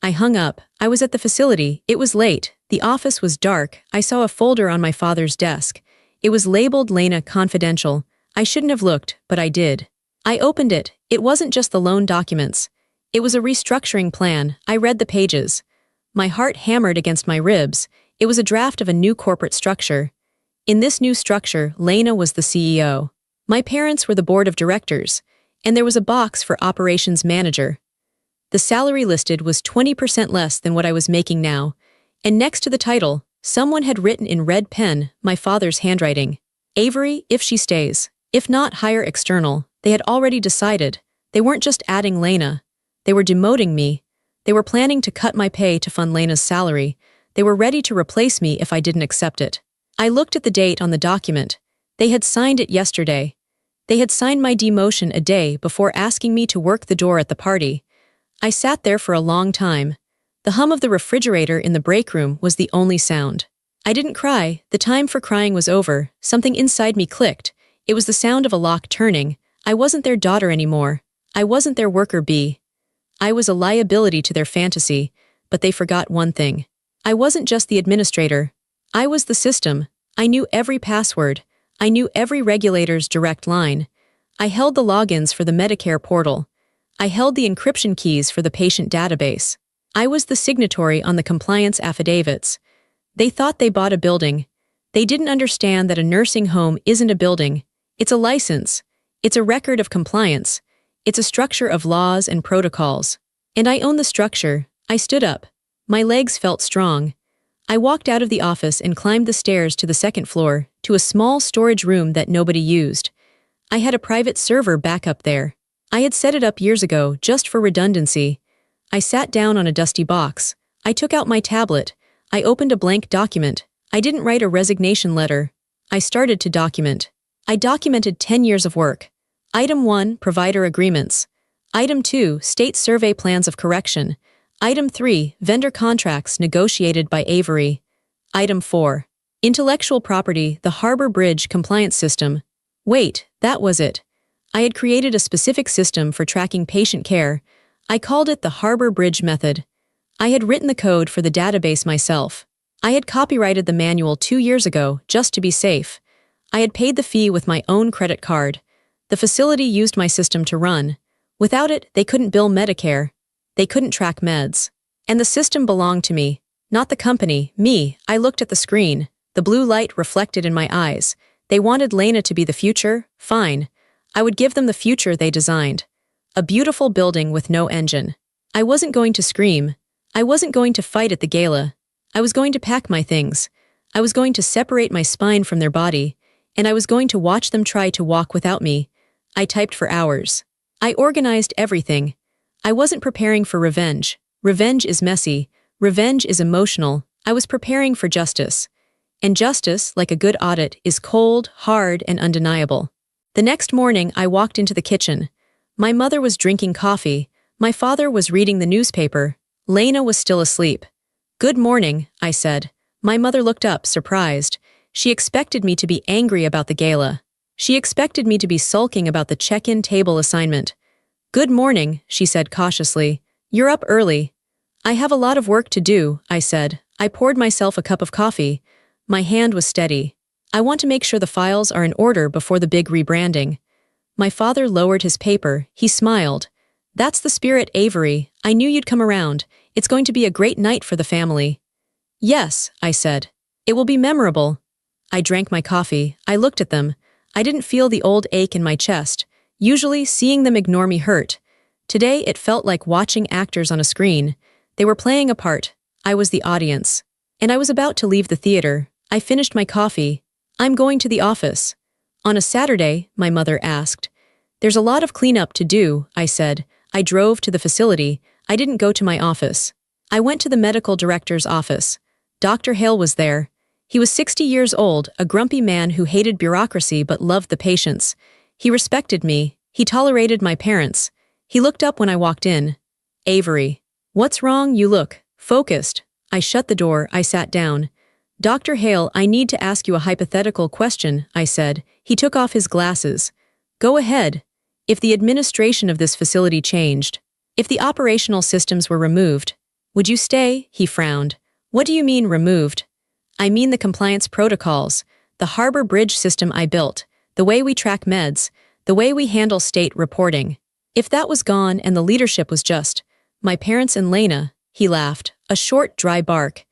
I hung up. I was at the facility. It was late. The office was dark. I saw a folder on my father's desk. It was labeled Lena Confidential. I shouldn't have looked, but I did. I opened it. It wasn't just the loan documents. It was a restructuring plan. I read the pages. My heart hammered against my ribs. It was a draft of a new corporate structure. In this new structure, Lena was the CEO. My parents were the board of directors, and there was a box for operations manager. The salary listed was 20% less than what I was making now, and next to the title, someone had written in red pen, my father's handwriting, Avery, if she stays. If not, hire external. They had already decided. They weren't just adding Lena. They were demoting me. They were planning to cut my pay to fund Lena's salary. They were ready to replace me if I didn't accept it. I looked at the date on the document. They had signed it yesterday. They had signed my demotion a day before asking me to work the door at the party. I sat there for a long time. The hum of the refrigerator in the break room was the only sound. I didn't cry. The time for crying was over. Something inside me clicked. It was the sound of a lock turning. I wasn't their daughter anymore. I wasn't their worker bee. I was a liability to their fantasy, but they forgot one thing. I wasn't just the administrator. I was the system. I knew every password. I knew every regulator's direct line. I held the logins for the Medicare portal. I held the encryption keys for the patient database. I was the signatory on the compliance affidavits. They thought they bought a building. They didn't understand that a nursing home isn't a building. It's a license. It's a record of compliance. It's a structure of laws and protocols. And I own the structure. I stood up. My legs felt strong. I walked out of the office and climbed the stairs to the second floor, to a small storage room that nobody used. I had a private server back up there. I had set it up years ago, just for redundancy. I sat down on a dusty box. I took out my tablet. I opened a blank document. I didn't write a resignation letter. I started to document. I documented 10 years of work. Item 1, provider agreements. Item 2, state survey plans of correction. Item 3, vendor contracts negotiated by Avery. Item 4, intellectual property, the Harbor Bridge compliance system. Wait, that was it. I had created a specific system for tracking patient care. I called it the Harbor Bridge method. I had written the code for the database myself. I had copyrighted the manual 2 years ago, just to be safe. I had paid the fee with my own credit card. The facility used my system to run. Without it, they couldn't bill Medicare. They couldn't track meds. And the system belonged to me, not the company, me. I looked at the screen. The blue light reflected in my eyes. They wanted Lena to be the future? Fine. I would give them the future they designed. A beautiful building with no engine. I wasn't going to scream. I wasn't going to fight at the gala. I was going to pack my things. I was going to separate my spine from their body, and I was going to watch them try to walk without me. I typed for hours. I organized everything. I wasn't preparing for revenge. Revenge is messy. Revenge is emotional. I was preparing for justice. And justice, like a good audit, is cold, hard, and undeniable. The next morning, I walked into the kitchen. My mother was drinking coffee. My father was reading the newspaper. Lena was still asleep. "Good morning," I said. My mother looked up, surprised. She expected me to be angry about the gala. She expected me to be sulking about the check-in table assignment. "Good morning," she said cautiously. "You're up early." "I have a lot of work to do," I said. I poured myself a cup of coffee. My hand was steady. "I want to make sure the files are in order before the big rebranding." My father lowered his paper. He smiled. "That's the spirit, Avery. I knew you'd come around. It's going to be a great night for the family." "Yes," I said. "It will be memorable." I drank my coffee. I looked at them. I didn't feel the old ache in my chest. Usually, seeing them ignore me hurt. Today, it felt like watching actors on a screen. They were playing a part. I was the audience. And I was about to leave the theater. I finished my coffee. "I'm going to the office." "On a Saturday?" my mother asked. "There's a lot of cleanup to do," I said. I drove to the facility. I didn't go to my office. I went to the medical director's office. Dr. Hale was there. He was 60 years old, a grumpy man who hated bureaucracy but loved the patients. He respected me. He tolerated my parents. He looked up when I walked in. "Avery. What's wrong? You look focused." I shut the door. I sat down. "Dr. Hale, I need to ask you a hypothetical question," I said. He took off his glasses. "Go ahead. If the administration of this facility changed, if the operational systems were removed, would you stay?" He frowned. "What do you mean removed?" "I mean the compliance protocols, the Harbor Bridge system I built, the way we track meds, the way we handle state reporting. If that was gone and the leadership was just my parents and Lena," he laughed, a short, dry bark.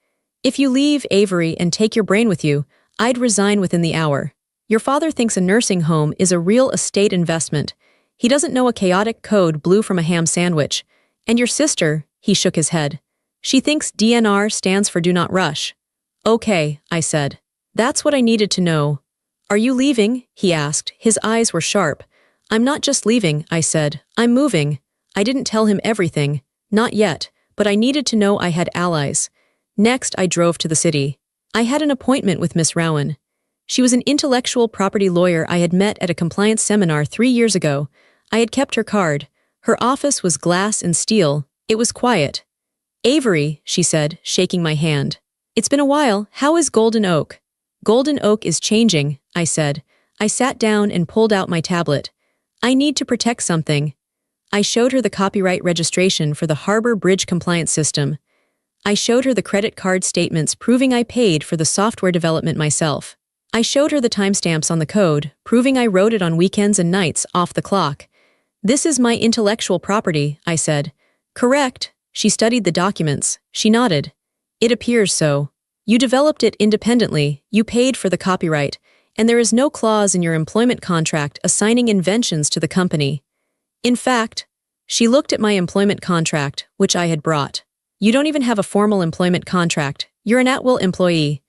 "If you leave, Avery, and take your brain with you, I'd resign within the hour. Your father thinks a nursing home is a real estate investment. He doesn't know a chaotic code blue from a ham sandwich. And your sister," he shook his head. "She thinks DNR stands for Do Not Rush." "Okay," I said. "That's what I needed to know." "Are you leaving?" he asked. His eyes were sharp. "I'm not just leaving," I said. "I'm moving." I didn't tell him everything. Not yet, but I needed to know I had allies. Next, I drove to the city. I had an appointment with Miss Rowan. She was an intellectual property lawyer I had met at a compliance seminar 3 years ago. I had kept her card. Her office was glass and steel. It was quiet. "Avery," she said, shaking my hand. "It's been a while. How is Golden Oak?" "Golden Oak is changing," I said. I sat down and pulled out my tablet. "I need to protect something." I showed her the copyright registration for the Harbor Bridge compliance system. I showed her the credit card statements proving I paid for the software development myself. I showed her the timestamps on the code, proving I wrote it on weekends and nights off the clock. "This is my intellectual property," I said. "Correct." She studied the documents. She nodded. "It appears so. You developed it independently, you paid for the copyright, and there is no clause in your employment contract assigning inventions to the company. In fact," she looked at my employment contract, which I had brought. "You don't even have a formal employment contract. You're an at-will employee."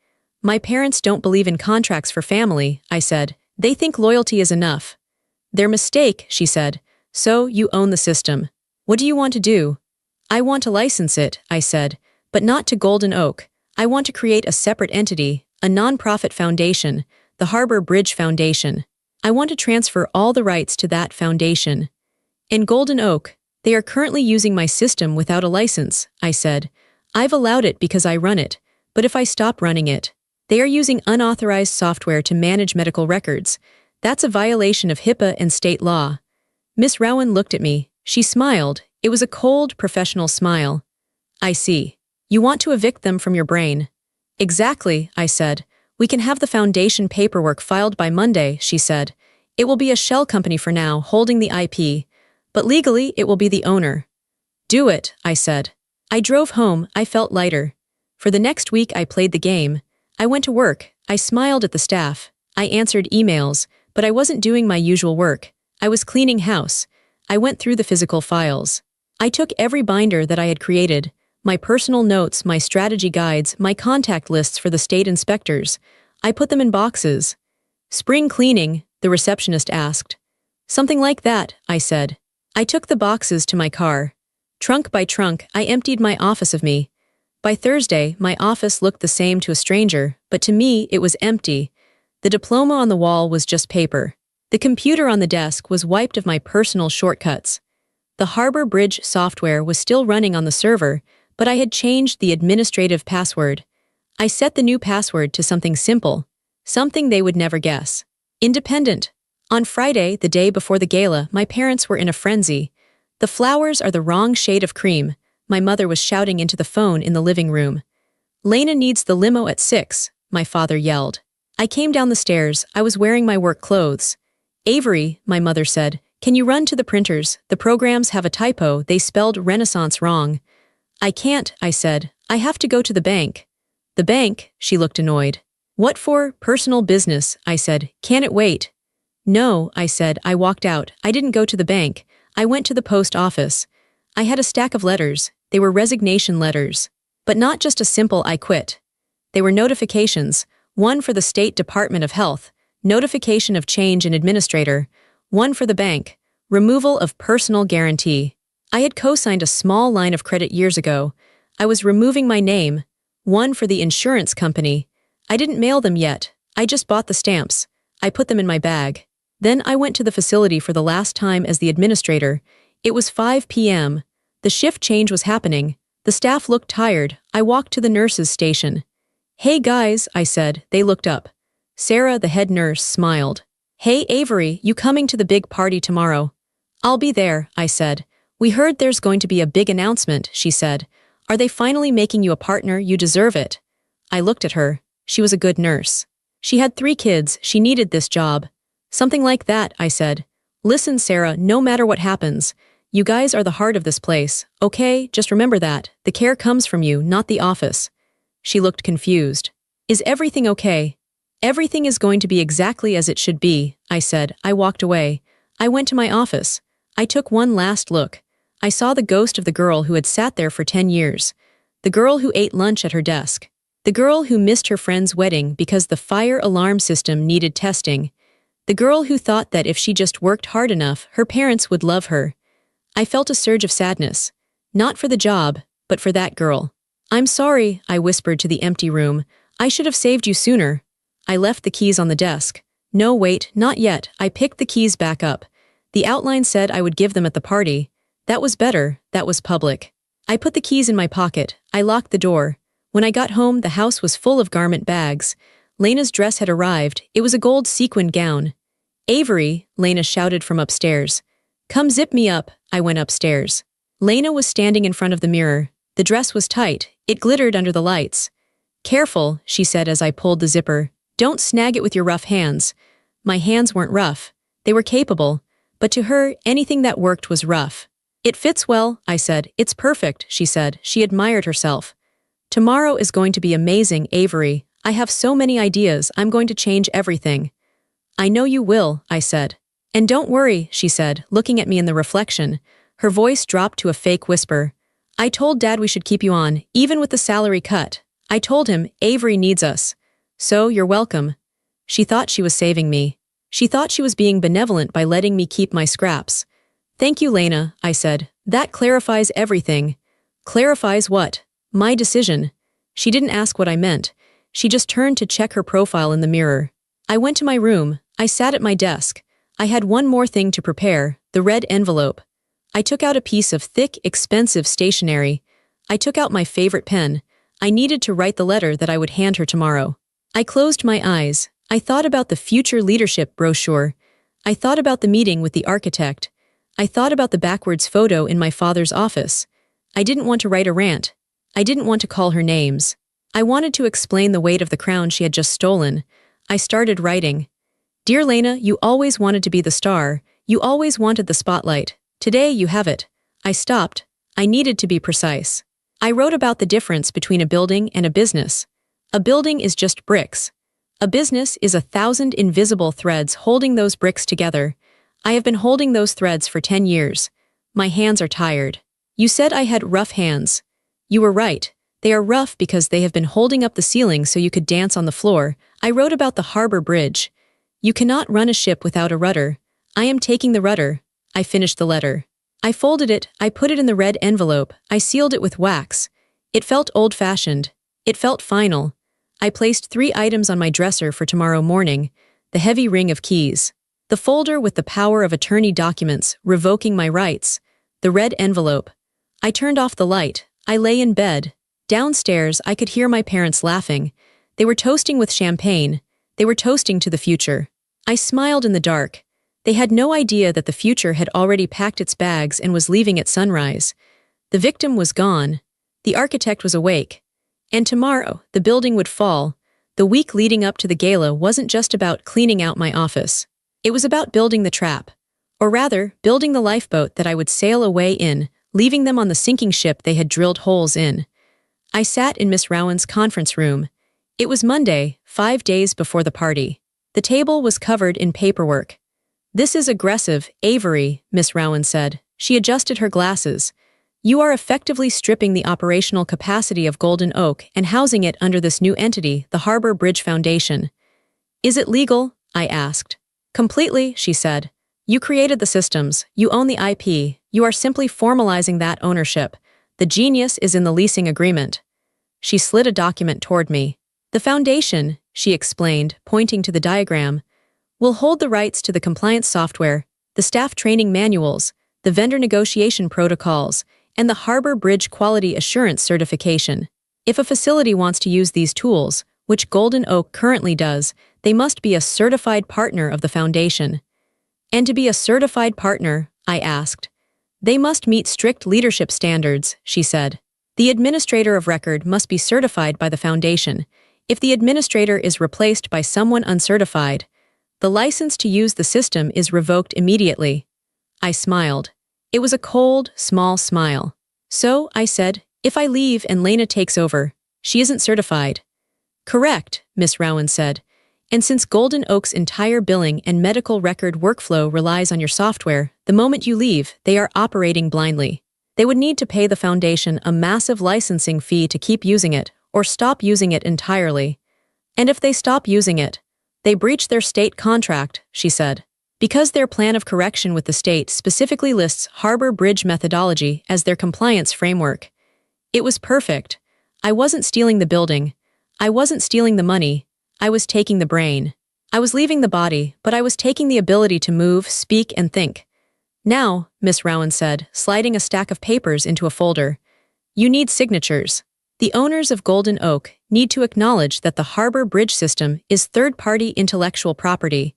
"My parents don't believe in contracts for family," I said. "They think loyalty is enough." "Their mistake," she said. "So, you own the system. What do you want to do?" "I want to license it," I said, "but not to Golden Oak. I want to create a separate entity, a non-profit foundation, the Harbor Bridge Foundation. I want to transfer all the rights to that foundation." "In Golden Oak, they are currently using my system without a license," I said. "I've allowed it because I run it, but if I stop running it, they are using unauthorized software to manage medical records. That's a violation of HIPAA and state law." Miss Rowan looked at me. She smiled. It was a cold, professional smile. "I see. You want to evict them from your brain." "Exactly," I said. "We can have the foundation paperwork filed by Monday," she said. "It will be a shell company for now, holding the IP. But legally, it will be the owner." "Do it," I said. I drove home. I felt lighter. For the next week, I played the game. I went to work. I smiled at the staff. I answered emails, but I wasn't doing my usual work. I was cleaning house. I went through the physical files. I took every binder that I had created, my personal notes, my strategy guides, my contact lists for the state inspectors. I put them in boxes. Spring cleaning, the receptionist asked. Something like that, I said. I took the boxes to my car. Trunk by trunk, I emptied my office of me. By Thursday, my office looked the same to a stranger, but to me, it was empty. The diploma on the wall was just paper. The computer on the desk was wiped of my personal shortcuts. The Harbor Bridge software was still running on the server, but I had changed the administrative password. I set the new password to something simple, something they would never guess. Independent. On Friday, the day before the gala, my parents were in a frenzy. The flowers are the wrong shade of cream, my mother was shouting into the phone in the living room. Lena needs the limo at 6, my father yelled. I came down the stairs, I was wearing my work clothes. Avery, my mother said, can you run to the printers? The programs have a typo, they spelled Renaissance wrong. I can't, I said. I have to go to the bank. The bank? She looked annoyed. What for? Personal business, I said. Can it wait? No, I said. I walked out. I didn't go to the bank. I went to the post office. I had a stack of letters. They were resignation letters. But not just a simple I quit. They were notifications, one for the State Department of Health, notification of change in administrator, one for the bank, removal of personal guarantee. I had co-signed a small line of credit years ago. I was removing my name, one for the insurance company. I didn't mail them yet. I just bought the stamps. I put them in my bag. Then I went to the facility for the last time as the administrator. It was 5 p.m. The shift change was happening. The staff looked tired. I walked to the nurses' station. Hey guys, I said. They looked up. Sarah, the head nurse, smiled. Hey Avery, you coming to the big party tomorrow? I'll be there, I said. We heard there's going to be a big announcement, she said. Are they finally making you a partner? You deserve it. I looked at her. She was a good nurse. She had 3 kids. She needed this job. Something like that, I said. Listen, Sarah, no matter what happens, you guys are the heart of this place, okay? Just remember that. The care comes from you, not the office. She looked confused. Is everything okay? Everything is going to be exactly as it should be, I said. I walked away. I went to my office. I took one last look. I saw the ghost of the girl who had sat there for 10 years. The girl who ate lunch at her desk. The girl who missed her friend's wedding because the fire alarm system needed testing. The girl who thought that if she just worked hard enough, her parents would love her. I felt a surge of sadness. Not for the job, but for that girl. I'm sorry, I whispered to the empty room. I should have saved you sooner. I left the keys on the desk. No, wait, not yet. I picked the keys back up. The outline said I would give them at the party. That was better, that was public. I put the keys in my pocket. I locked the door. When I got home, the house was full of garment bags. Lena's dress had arrived. It was a gold sequined gown. Avery, Lena shouted from upstairs. Come zip me up. I went upstairs. Lena was standing in front of the mirror. The dress was tight. It glittered under the lights. Careful, she said as I pulled the zipper. Don't snag it with your rough hands. My hands weren't rough. They were capable. But to her, anything that worked was rough. It fits well, I said. It's perfect, she said. She admired herself. Tomorrow is going to be amazing, Avery. I have so many ideas. I'm going to change everything. I know you will, I said. And don't worry, she said, looking at me in the reflection. Her voice dropped to a fake whisper. I told Dad we should keep you on, even with the salary cut. I told him, Avery needs us. So, you're welcome. She thought she was saving me. She thought she was being benevolent by letting me keep my scraps. Thank you, Lena, I said. That clarifies everything. Clarifies what? My decision. She didn't ask what I meant. She just turned to check her profile in the mirror. I went to my room. I sat at my desk. I had one more thing to prepare, the red envelope. I took out a piece of thick, expensive stationery. I took out my favorite pen. I needed to write the letter that I would hand her tomorrow. I closed my eyes. I thought about the future leadership brochure. I thought about the meeting with the architect. I thought about the backwards photo in my father's office. I didn't want to write a rant. I didn't want to call her names. I wanted to explain the weight of the crown she had just stolen. I started writing. Dear Lena, you always wanted to be the star. You always wanted the spotlight. Today you have it. I stopped. I needed to be precise. I wrote about the difference between a building and a business. A building is just bricks. A business is 1,000 invisible threads holding those bricks together. I have been holding those threads for 10 years. My hands are tired. You said I had rough hands. You were right. They are rough because they have been holding up the ceiling so you could dance on the floor. I wrote about the harbor bridge. You cannot run a ship without a rudder. I am taking the rudder. I finished the letter. I folded it, I put it in the red envelope, I sealed it with wax. It felt old-fashioned. It felt final. I placed 3 items on my dresser for tomorrow morning: the heavy ring of keys, the folder with the power of attorney documents revoking my rights, the red envelope. I turned off the light. I lay in bed. Downstairs, I could hear my parents laughing. They were toasting with champagne. They were toasting to the future. I smiled in the dark. They had no idea that the future had already packed its bags and was leaving at sunrise. The victim was gone. The architect was awake. And tomorrow, the building would fall. The week leading up to the gala wasn't just about cleaning out my office. It was about building the trap. Or rather, building the lifeboat that I would sail away in, leaving them on the sinking ship they had drilled holes in. I sat in Miss Rowan's conference room. It was Monday, 5 days before the party. The table was covered in paperwork. "This is aggressive, Avery," Miss Rowan said. She adjusted her glasses. "You are effectively stripping the operational capacity of Golden Oak and housing it under this new entity, the Harbor Bridge Foundation." "Is it legal?" I asked. "Completely," she said. "You created the systems. You own the IP. You are simply formalizing that ownership. The genius is in the leasing agreement." She slid a document toward me. "The foundation," she explained, pointing to the diagram, "will hold the rights to the compliance software, the staff training manuals, the vendor negotiation protocols, and the Harbor Bridge Quality Assurance Certification. If a facility wants to use these tools, which Golden Oak currently does, they must be a certified partner of the foundation." "And to be a certified partner," I asked. "They must meet strict leadership standards," she said. "The administrator of record must be certified by the foundation. If the administrator is replaced by someone uncertified, the license to use the system is revoked immediately." I smiled. It was a cold, small smile. "So," I said, "if I leave and Lena takes over, she isn't certified." "Correct," Miss Rowan said. "And since Golden Oak's entire billing and medical record workflow relies on your software, the moment you leave, they are operating blindly. They would need to pay the foundation a massive licensing fee to keep using it, or stop using it entirely. And if they stop using it, they breach their state contract," she said. "Because their plan of correction with the state specifically lists Harbor Bridge methodology as their compliance framework." It was perfect. I wasn't stealing the building. I wasn't stealing the money. I was taking the brain. I was leaving the body, but I was taking the ability to move, speak, and think. "Now," Miss Rowan said, sliding a stack of papers into a folder, "you need signatures. The owners of Golden Oak need to acknowledge that the Harbor Bridge system is third-party intellectual property.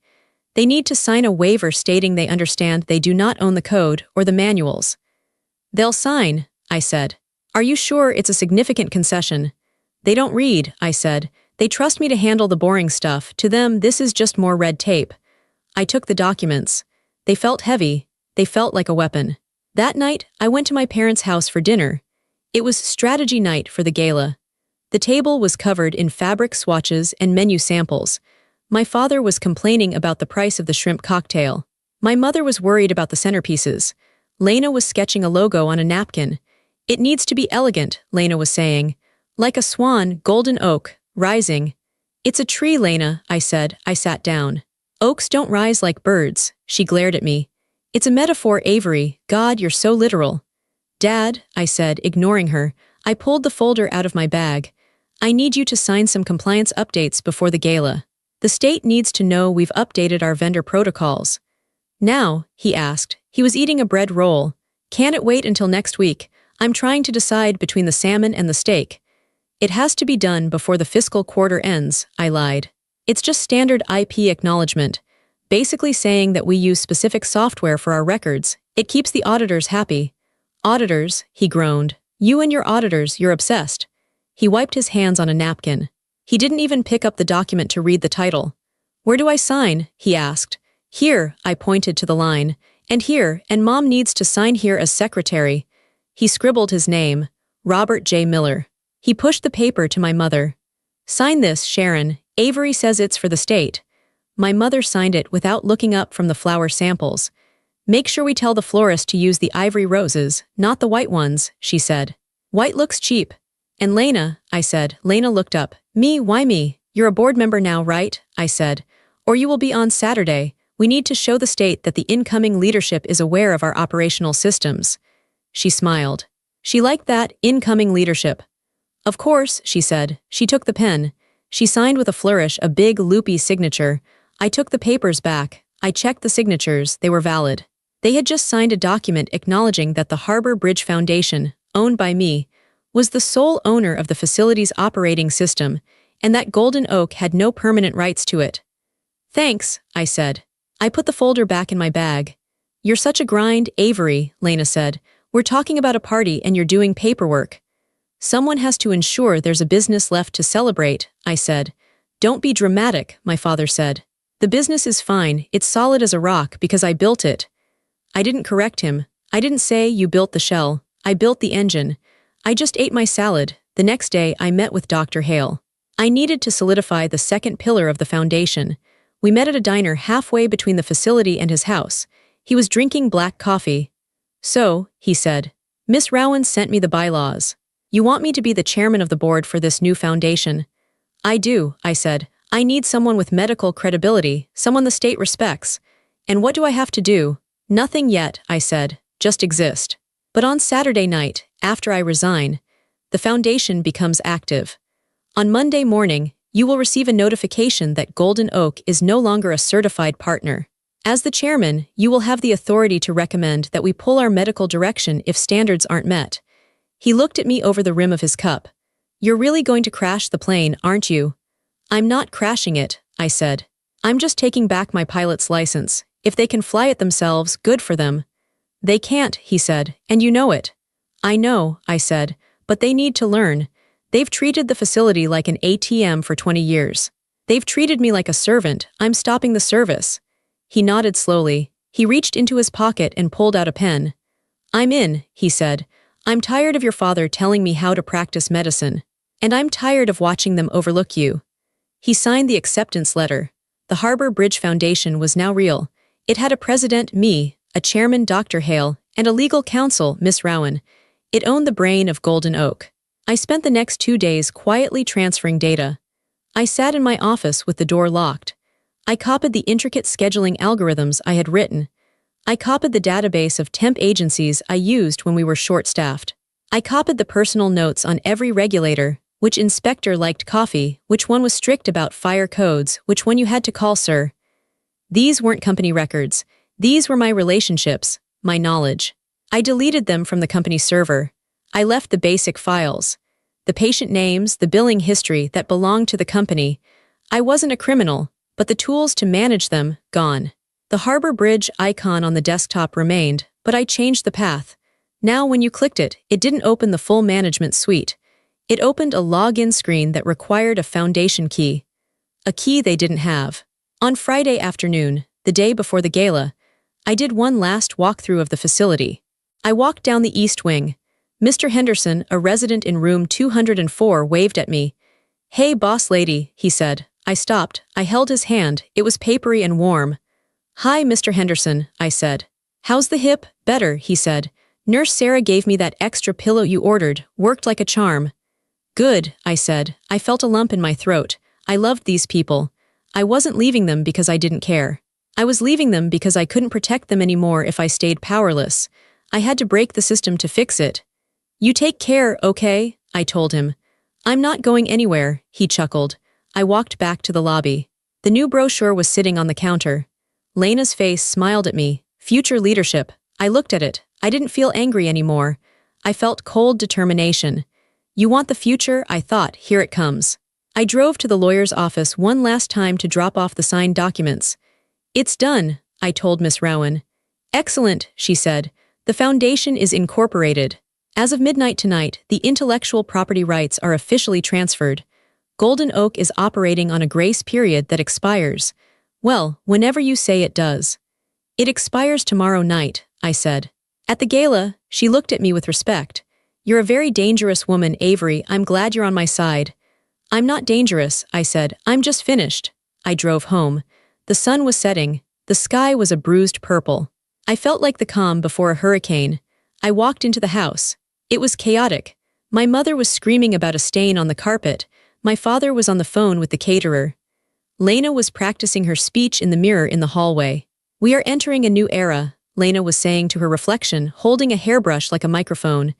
They need to sign a waiver stating they understand they do not own the code or the manuals." "They'll sign," I said. "Are you sure it's a significant concession?" "They don't read," I said. "They trust me to handle the boring stuff. To them, this is just more red tape." I took the documents. They felt heavy. They felt like a weapon. That night, I went to my parents' house for dinner. It was strategy night for the gala. The table was covered in fabric swatches and menu samples. My father was complaining about the price of the shrimp cocktail. My mother was worried about the centerpieces. Lena was sketching a logo on a napkin. "It needs to be elegant," Lena was saying. "Like a swan, Golden Oak, rising." "It's a tree, Lena," I said. I sat down. "Oaks don't rise like birds," she glared at me. "It's a metaphor, Avery. God, you're so literal." "Dad," I said, ignoring her, I pulled the folder out of my bag. "I need you to sign some compliance updates before the gala. The state needs to know we've updated our vendor protocols." "Now?" he asked. He was eating a bread roll. "Can it wait until next week? I'm trying to decide between the salmon and the steak." "It has to be done before the fiscal quarter ends," I lied. "It's just standard IP acknowledgement, basically saying that we use specific software for our records. It keeps the auditors happy." "Auditors," he groaned. "You and your auditors, you're obsessed." He wiped his hands on a napkin. He didn't even pick up the document to read the title. "Where do I sign?" he asked. "Here," I pointed to the line. "And here, and Mom needs to sign here as secretary." He scribbled his name, Robert J. Miller. He pushed the paper to my mother. "Sign this, Sharon. Avery says it's for the state." My mother signed it without looking up from the flour samples. Make sure we tell the florist to use the ivory roses, not the white ones, she said. White looks cheap. And Lena, I said. Lena looked up. Me, why me? You're a board member now, right? I said. Or you will be on Saturday. We need to show the state that the incoming leadership is aware of our operational systems. She smiled. She liked that, incoming leadership. Of course, she said. She took the pen. She signed with a flourish, a big, loopy signature. I took the papers back. I checked the signatures, they were valid. They had just signed a document acknowledging that the Harbor Bridge Foundation, owned by me, was the sole owner of the facility's operating system, and that Golden Oak had no permanent rights to it. Thanks, I said. I put the folder back in my bag. You're such a grind, Avery, Lena said. We're talking about a party and you're doing paperwork. Someone has to ensure there's a business left to celebrate, I said. Don't be dramatic, my father said. The business is fine, it's solid as a rock because I built it. I didn't correct him. I didn't say you built the shell. I built the engine. I just ate my salad. The next day I met with Dr. Hale. I needed to solidify the second pillar of the foundation. We met at a diner halfway between the facility and his house. He was drinking black coffee. So, he said, Miss Rowan sent me the bylaws. You want me to be the chairman of the board for this new foundation? I do, I said. I need someone with medical credibility, someone the state respects. And what do I have to do? Nothing yet, I said. Just exist. But on Saturday night, after I resign, the foundation becomes active. On Monday morning, you will receive a notification that Golden Oak is no longer a certified partner. As the chairman, you will have the authority to recommend that we pull our medical direction if standards aren't met. He looked at me over the rim of his cup. You're really going to crash the plane, aren't you? I'm not crashing it, I said. I'm just taking back my pilot's license. If they can fly it themselves, good for them. They can't, he said, and you know it. I know, I said, but they need to learn. They've treated the facility like an ATM for 20 years. They've treated me like a servant. I'm stopping the service. He nodded slowly. He reached into his pocket and pulled out a pen. I'm in, he said. I'm tired of your father telling me how to practice medicine. And I'm tired of watching them overlook you. He signed the acceptance letter. The Harbor Bridge Foundation was now real. It had a president, me, a chairman, Dr. Hale, and a legal counsel, Miss Rowan. It owned the brain of Golden Oak. I spent the next 2 days quietly transferring data. I sat in my office with the door locked. I copied the intricate scheduling algorithms I had written. I copied the database of temp agencies I used when we were short-staffed. I copied the personal notes on every regulator, which inspector liked coffee, which one was strict about fire codes, which one you had to call sir. These weren't company records. These were my relationships, my knowledge. I deleted them from the company server. I left the basic files. The patient names, the billing history that belonged to the company. I wasn't a criminal, but the tools to manage them, gone. The Harbor Bridge icon on the desktop remained, but I changed the path. Now when you clicked it, it didn't open the full management suite. It opened a login screen that required a foundation key. A key they didn't have. On Friday afternoon, the day before the gala, I did one last walkthrough of the facility. I walked down the east wing. Mr. Henderson, a resident in room 204, waved at me. Hey, boss lady, he said. I stopped. I held his hand. It was papery and warm. Hi, Mr. Henderson, I said. How's the hip? Better, he said. Nurse Sarah gave me that extra pillow you ordered. Worked like a charm. Good, I said. I felt a lump in my throat. I loved these people. I wasn't leaving them because I didn't care. I was leaving them because I couldn't protect them anymore if I stayed powerless. I had to break the system to fix it. You take care, okay? I told him. I'm not going anywhere, he chuckled. I walked back to the lobby. The new brochure was sitting on the counter. Lena's face smiled at me. Future leadership. I looked at it. I didn't feel angry anymore. I felt cold determination. You want the future? I thought. Here it comes. I drove to the lawyer's office one last time to drop off the signed documents. It's done, I told Miss Rowan. Excellent, she said. The foundation is incorporated. As of midnight tonight, the intellectual property rights are officially transferred. Golden Oak is operating on a grace period that expires. Well, whenever you say it does. It expires tomorrow night, I said. At the gala, she looked at me with respect. You're a very dangerous woman, Avery. I'm glad you're on my side. I'm not dangerous, I said. I'm just finished. I drove home. The sun was setting. The sky was a bruised purple. I felt like the calm before a hurricane. I walked into the house. It was chaotic. My mother was screaming about a stain on the carpet. My father was on the phone with the caterer. Lena was practicing her speech in the mirror in the hallway. "We are entering a new era," Lena was saying to her reflection, holding a hairbrush like a microphone.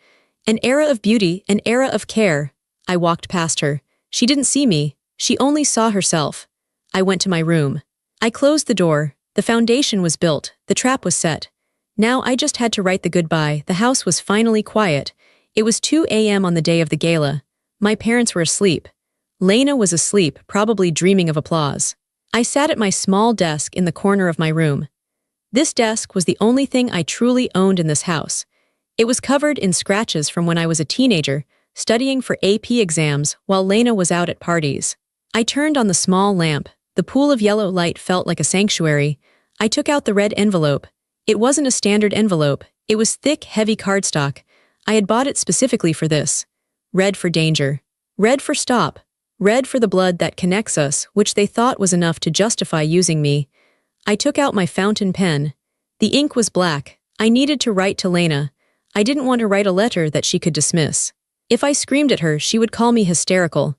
"An era of beauty, an era of care." I walked past her. She didn't see me. She only saw herself. I went to my room. I closed the door. The foundation was built. The trap was set. Now I just had to write the goodbye. The house was finally quiet. It was 2 a.m. on the day of the gala. My parents were asleep. Lena was asleep, probably dreaming of applause. I sat at my small desk in the corner of my room. This desk was the only thing I truly owned in this house. It was covered in scratches from when I was a teenager, studying for AP exams while Lena was out at parties. I turned on the small lamp. The pool of yellow light felt like a sanctuary. I took out the red envelope. It wasn't a standard envelope. It was thick, heavy cardstock. I had bought it specifically for this. Red for danger. Red for stop. Red for the blood that connects us, which they thought was enough to justify using me. I took out my fountain pen. The ink was black. I needed to write to Lena. I didn't want to write a letter that she could dismiss. If I screamed at her, she would call me hysterical.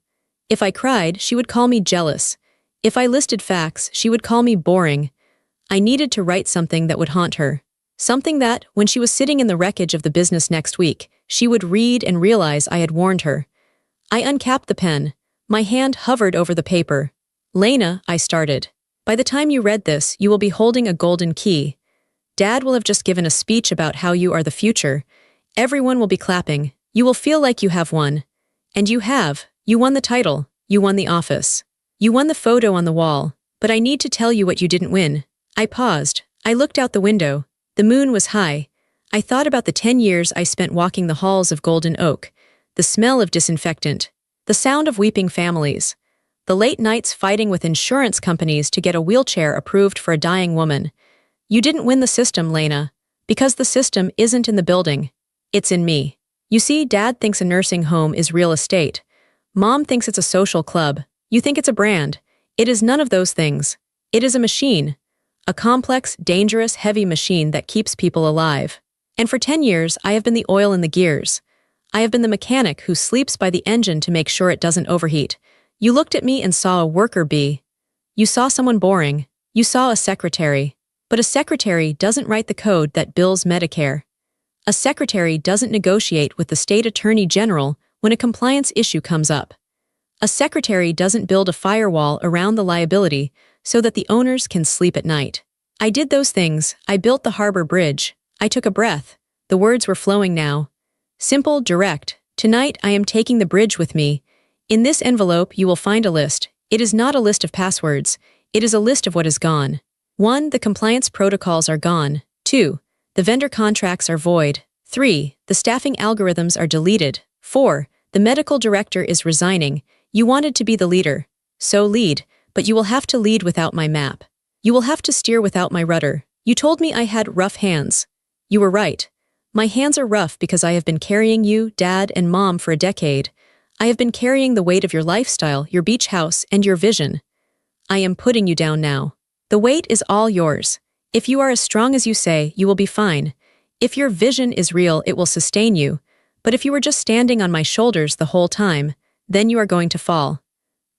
If I cried, she would call me jealous. If I listed facts, she would call me boring. I needed to write something that would haunt her. Something that, when she was sitting in the wreckage of the business next week, she would read and realize I had warned her. I uncapped the pen. My hand hovered over the paper. "Lena," I started. "By the time you read this, you will be holding a golden key. Dad will have just given a speech about how you are the future. Everyone will be clapping. You will feel like you have won. And you have. You won the title. You won the office. You won the photo on the wall. But I need to tell you what you didn't win." I paused. I looked out the window. The moon was high. I thought about the 10 years I spent walking the halls of Golden Oak, the smell of disinfectant, the sound of weeping families, the late nights fighting with insurance companies to get a wheelchair approved for a dying woman. You didn't win the system, Lena, because the system isn't in the building. It's in me. You see, Dad thinks a nursing home is real estate. Mom thinks it's a social club. You think it's a brand. It is none of those things. It is a machine. A complex, dangerous, heavy machine that keeps people alive. And for 10 years, I have been the oil in the gears. I have been the mechanic who sleeps by the engine to make sure it doesn't overheat. You looked at me and saw a worker bee. You saw someone boring. You saw a secretary. But a secretary doesn't write the code that bills Medicare. A secretary doesn't negotiate with the state attorney general when a compliance issue comes up. A secretary doesn't build a firewall around the liability so that the owners can sleep at night. I did those things. I built the harbor bridge. I took a breath. The words were flowing now. Simple, direct. Tonight I am taking the bridge with me. In this envelope you will find a list. It is not a list of passwords. It is a list of what is gone. 1. The compliance protocols are gone. 2. The vendor contracts are void. 3. The staffing algorithms are deleted. 4. The medical director is resigning. You wanted to be the leader. So lead. But you will have to lead without my map. You will have to steer without my rudder. You told me I had rough hands. You were right. My hands are rough because I have been carrying you, Dad, and Mom for a decade. I have been carrying the weight of your lifestyle, your beach house, and your vision. I am putting you down now. The weight is all yours. If you are as strong as you say, you will be fine. If your vision is real, it will sustain you. But if you were just standing on my shoulders the whole time, then you are going to fall.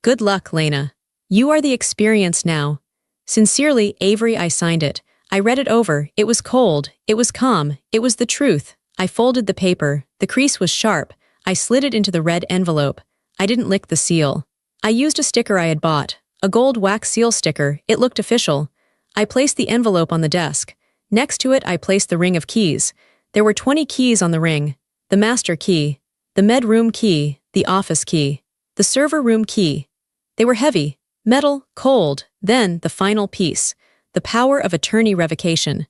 Good luck, Lena. You are the experience now. Sincerely, Avery. I signed it. I read it over. It was cold. It was calm. It was the truth. I folded the paper. The crease was sharp. I slid it into the red envelope. I didn't lick the seal. I used a sticker I had bought. A gold wax seal sticker. It looked official. I placed the envelope on the desk. Next to it I placed the ring of keys. There were 20 keys on the ring. The master key. The med room key. The office key. The server room key. They were heavy. Metal, cold, then the final piece, the power of attorney revocation.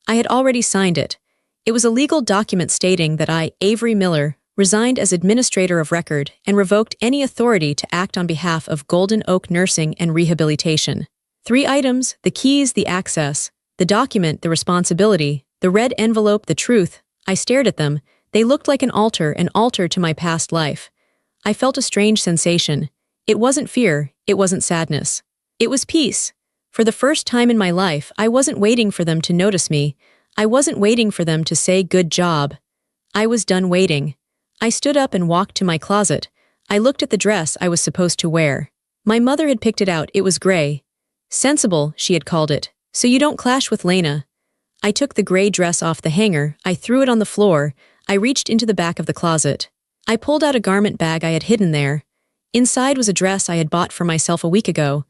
I had already signed it. It was a legal document stating that I, Avery Miller, resigned as administrator of record and revoked any authority to act on behalf of Golden Oak Nursing and Rehabilitation. 3 items: the keys, the access, the document, the responsibility, the red envelope, the truth. I stared at them. They looked like an altar to my past life. I felt a strange sensation. It wasn't fear, it wasn't sadness. It was peace. For the first time in my life, I wasn't waiting for them to notice me. I wasn't waiting for them to say good job. I was done waiting. I stood up and walked to my closet. I looked at the dress I was supposed to wear. My mother had picked it out. It was gray. Sensible, she had called it. So you don't clash with Lena. I took the gray dress off the hanger. I threw it on the floor. I reached into the back of the closet. I pulled out a garment bag I had hidden there. Inside was a dress I had bought for myself a week ago.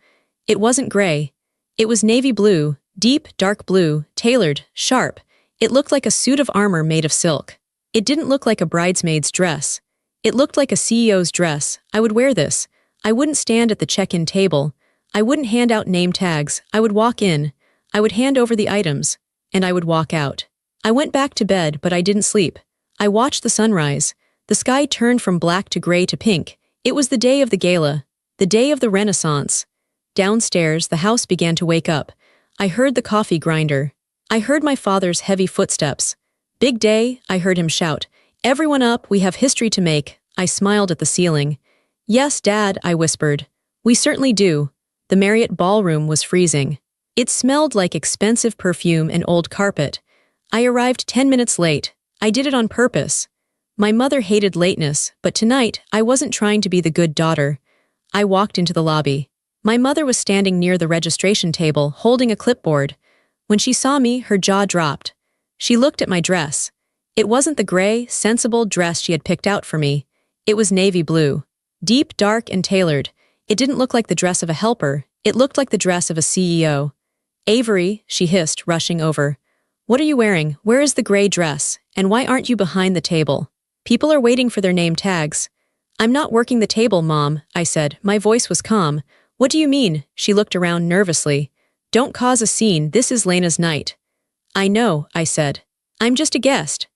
It wasn't gray. It was navy blue, deep, dark blue, tailored, sharp. It looked like a suit of armor made of silk. It didn't look like a bridesmaid's dress. It looked like a CEO's dress. I would wear this. I wouldn't stand at the check-in table. I wouldn't hand out name tags. I would walk in. I would hand over the items. And I would walk out. I went back to bed, but I didn't sleep. I watched the sunrise. The sky turned from black to gray to pink. It was the day of the gala. The day of the Renaissance. Downstairs, the house began to wake up. I heard the coffee grinder. I heard my father's heavy footsteps. Big day, I heard him shout. Everyone up, we have history to make. I smiled at the ceiling. Yes, Dad, I whispered. We certainly do. The Marriott ballroom was freezing. It smelled like expensive perfume and old carpet. I arrived 10 minutes late. I did it on purpose. My mother hated lateness, but tonight, I wasn't trying to be the good daughter. I walked into the lobby. My mother was standing near the registration table, holding a clipboard. When she saw me, her jaw dropped. She looked at my dress. It wasn't the gray, sensible dress she had picked out for me. It was navy blue. Deep, dark, and tailored. It didn't look like the dress of a helper. It looked like the dress of a CEO. Avery, she hissed, rushing over. What are you wearing? Where is the gray dress? And why aren't you behind the table? People are waiting for their name tags. I'm not working the table, Mom, I said. My voice was calm. What do you mean? She looked around nervously. Don't cause a scene. This is Lena's night. I know, I said. I'm just a guest.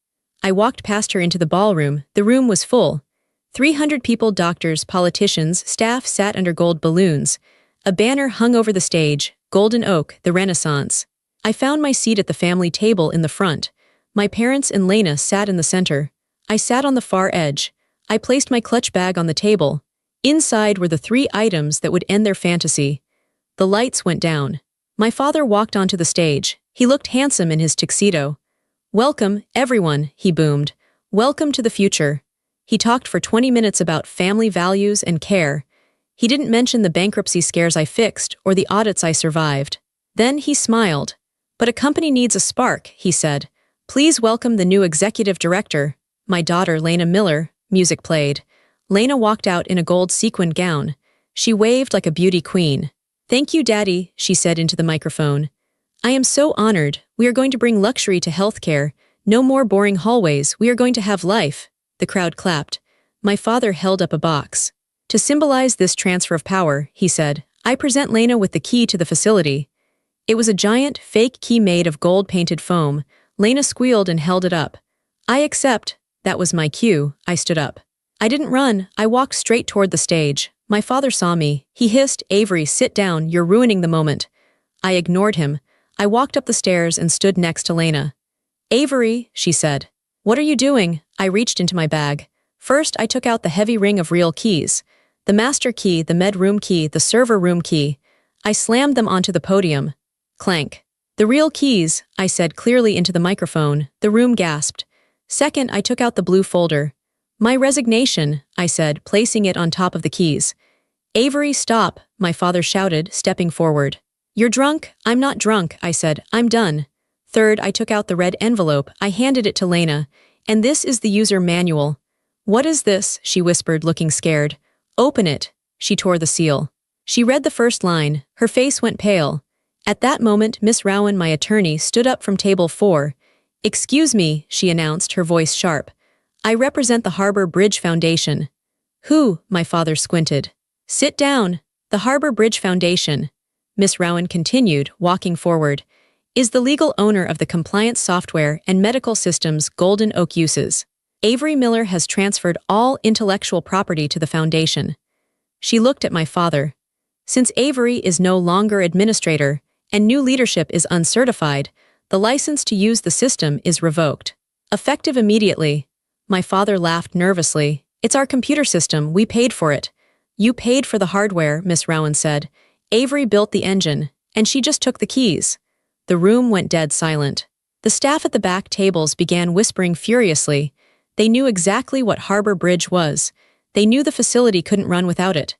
I walked past her into the ballroom. The room was full. 300 people, doctors, politicians, staff sat under gold balloons. A banner hung over the stage, Golden Oak, the Renaissance. I found my seat at the family table in the front. My parents and Lena sat in the center. I sat on the far edge. I placed my clutch bag on the table. Inside were the 3 items that would end their fantasy. The lights went down. My father walked onto the stage. He looked handsome in his tuxedo. Welcome, everyone, he boomed. Welcome to the future. He talked for 20 minutes about family values and care. He didn't mention the bankruptcy scares I fixed or the audits I survived. Then he smiled. But a company needs a spark, he said. Please welcome the new executive director. My daughter, Lena Miller. Music played. Lena walked out in a gold sequined gown. She waved like a beauty queen. Thank you, Daddy, she said into the microphone. I am so honored. We are going to bring luxury to healthcare. No more boring hallways. We are going to have life. The crowd clapped. My father held up a box. To symbolize this transfer of power, he said, I present Lena with the key to the facility. It was a giant, fake key made of gold-painted foam. Lena squealed and held it up. I accept. That was my cue. I stood up. I didn't run. I walked straight toward the stage. My father saw me. He hissed, Avery, sit down. You're ruining the moment. I ignored him. I walked up the stairs and stood next to Lena. Avery, she said. What are you doing? I reached into my bag. First, I took out the heavy ring of real keys. The master key, the med room key, the server room key. I slammed them onto the podium. Clank. The real keys, I said clearly into the microphone. The room gasped. Second, I took out the blue folder. My resignation, I said, placing it on top of the keys. Avery, stop, my father shouted, stepping forward. You're drunk? I'm not drunk, I said. I'm done. Third, I took out the red envelope. I handed it to Lena. And this is the user manual. What is this? She whispered, looking scared. Open it. She tore the seal. She read the first line. Her face went pale. At that moment, Miss Rowan, my attorney, stood up from table 4. Excuse me, she announced, her voice sharp. I represent the Harbor Bridge Foundation. Who? My father squinted. Sit down. The Harbor Bridge Foundation, Miss Rowan continued, walking forward, is the legal owner of the compliance software and medical systems Golden Oak uses. Avery Miller has transferred all intellectual property to the foundation. She looked at my father. Since Avery is no longer administrator and new leadership is uncertified, the license to use the system is revoked. Effective immediately. My father laughed nervously. It's our computer system. We paid for it. You paid for the hardware, Miss Rowan said. Avery built the engine. And she just took the keys. The room went dead silent. The staff at the back tables began whispering furiously. They knew exactly what Harbor Bridge was. They knew the facility couldn't run without it.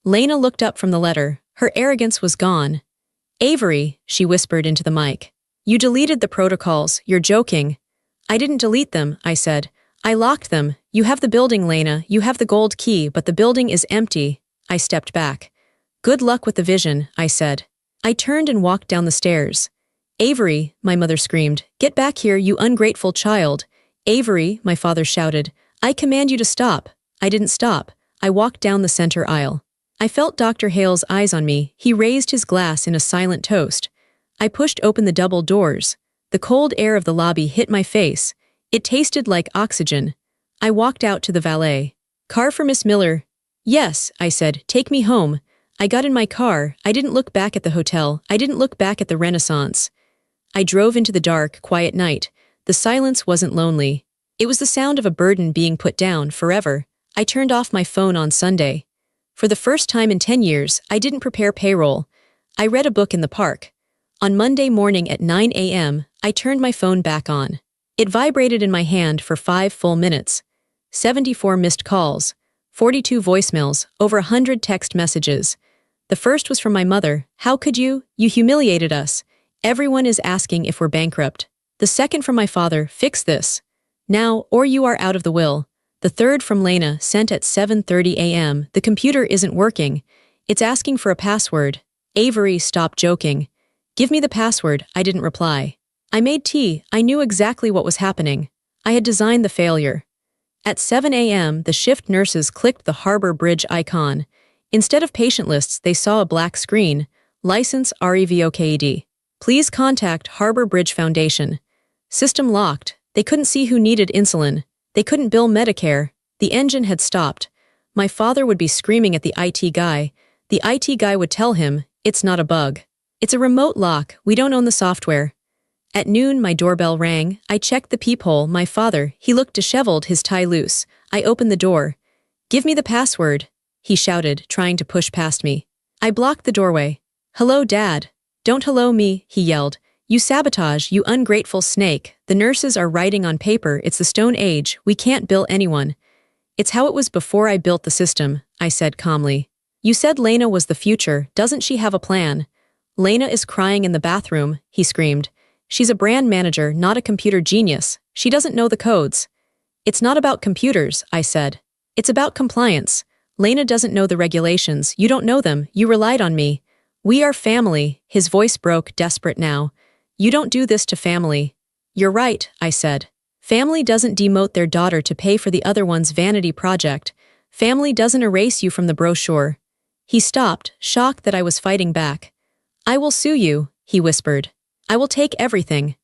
Lena looked up from the letter. Her arrogance was gone. "Avery," she whispered into the mic. "You deleted the protocols, you're joking." "I didn't delete them," I said. "I locked them. You have the building, Lena, you have the gold key, but the building is empty." I stepped back. "Good luck with the vision," I said. I turned and walked down the stairs. "Avery," my mother screamed, "get back here, you ungrateful child." "Avery," my father shouted, "I command you to stop." I didn't stop. I walked down the center aisle. I felt Dr. Hale's eyes on me. He raised his glass in a silent toast. I pushed open the double doors. The cold air of the lobby hit my face. It tasted like oxygen. I walked out to the valet. "Car for Miss Miller?" "Yes," I said, "take me home." I got in my car. I didn't look back at the hotel. I didn't look back at the Renaissance. I drove into the dark, quiet night. The silence wasn't lonely. It was the sound of a burden being put down forever. I turned off my phone on Sunday. For the first time in 10 years, I didn't prepare payroll. I read a book in the park. On Monday morning at 9 a.m., I turned my phone back on. It vibrated in my hand for 5 full minutes. 74 missed calls, 42 voicemails, over 100 text messages. The first was from my mother. "How could you? You humiliated us. Everyone is asking if we're bankrupt." The second from my father, "Fix this now, or you are out of the will." The third from Lena, sent at 7:30 a.m. "The computer isn't working. It's asking for a password." "Avery, stop joking." "Give me the password." I didn't reply. I made tea. I knew exactly what was happening. I had designed the failure. At 7 a.m., the shift nurses clicked the Harbor Bridge icon. Instead of patient lists, they saw a black screen. "License REVOKED. Please contact Harbor Bridge Foundation." System locked. They couldn't see who needed insulin. They couldn't bill Medicare. The engine had stopped. My father would be screaming at the IT guy. The IT guy would tell him, "It's not a bug. It's a remote lock. We don't own the software." At noon, my doorbell rang. I checked the peephole. My father, he looked disheveled, his tie loose. I opened the door. "Give me the password," he shouted, trying to push past me. I blocked the doorway. "Hello, Dad." "Don't hello me," he yelled. "You sabotage, you ungrateful snake. The nurses are writing on paper. It's the Stone Age. We can't bill anyone." "It's how it was before I built the system," I said calmly. "You said Lena was the future. Doesn't she have a plan?" "Lena is crying in the bathroom," he screamed. "She's a brand manager, not a computer genius. She doesn't know the codes." "It's not about computers," I said. "It's about compliance. Lena doesn't know the regulations. You don't know them. You relied on me. We are family." His voice broke, desperate now. "You don't do this to family." "You're right," I said. "Family doesn't demote their daughter to pay for the other one's vanity project. Family doesn't erase you from the brochure." He stopped, shocked that I was fighting back. "I will sue you," he whispered. "I will take everything."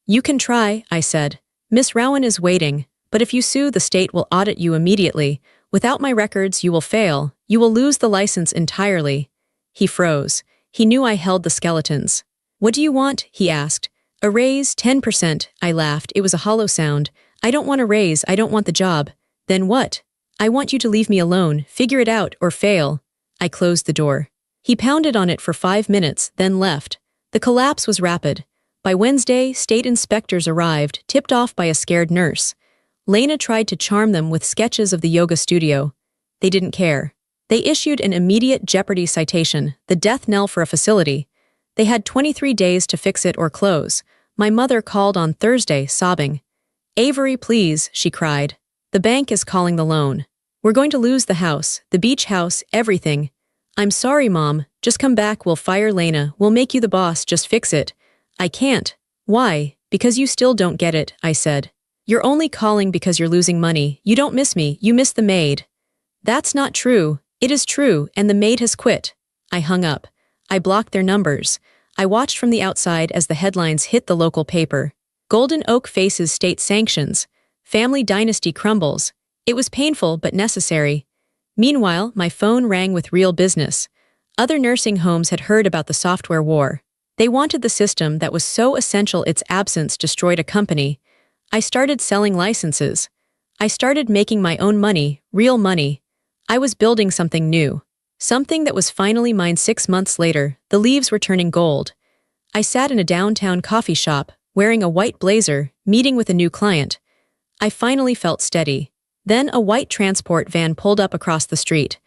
"You can try," I said. "Miss Rowan is waiting. But if you sue, the state will audit you immediately. Without my records, you will fail. You will lose the license entirely." He froze. He knew I held the skeletons. "What do you want?" he asked. "A raise, 10%, I laughed. It was a hollow sound. "I don't want a raise, I don't want the job." "Then what?" "I want you to leave me alone, figure it out, or fail." I closed the door. He pounded on it for 5 minutes, then left. The collapse was rapid. By Wednesday, state inspectors arrived, tipped off by a scared nurse. Lena tried to charm them with sketches of the yoga studio. They didn't care. They issued an immediate jeopardy citation, the death knell for a facility. They had 23 days to fix it or close. My mother called on Thursday, sobbing. "Avery, please," she cried. "The bank is calling the loan. We're going to lose the house, the beach house, everything." "I'm sorry, Mom. Just come back, we'll fire Lena, we'll make you the boss, just fix it." "I can't." "Why?" "Because you still don't get it," I said. "You're only calling because you're losing money. You don't miss me, you miss the maid." "That's not true." "It is true, and the maid has quit." I hung up. I blocked their numbers. I watched from the outside as the headlines hit the local paper. Golden Oak faces state sanctions. Family dynasty crumbles. It was painful but necessary. Meanwhile, my phone rang with real business. Other nursing homes had heard about the software war. They wanted the system that was so essential its absence destroyed a company. I started selling licenses. I started making my own money, real money. I was building something new. Something that was finally mine 6 months later, the leaves were turning gold. I sat in a downtown coffee shop, wearing a white blazer, meeting with a new client. I finally felt steady. Then a white transport van pulled up across the street.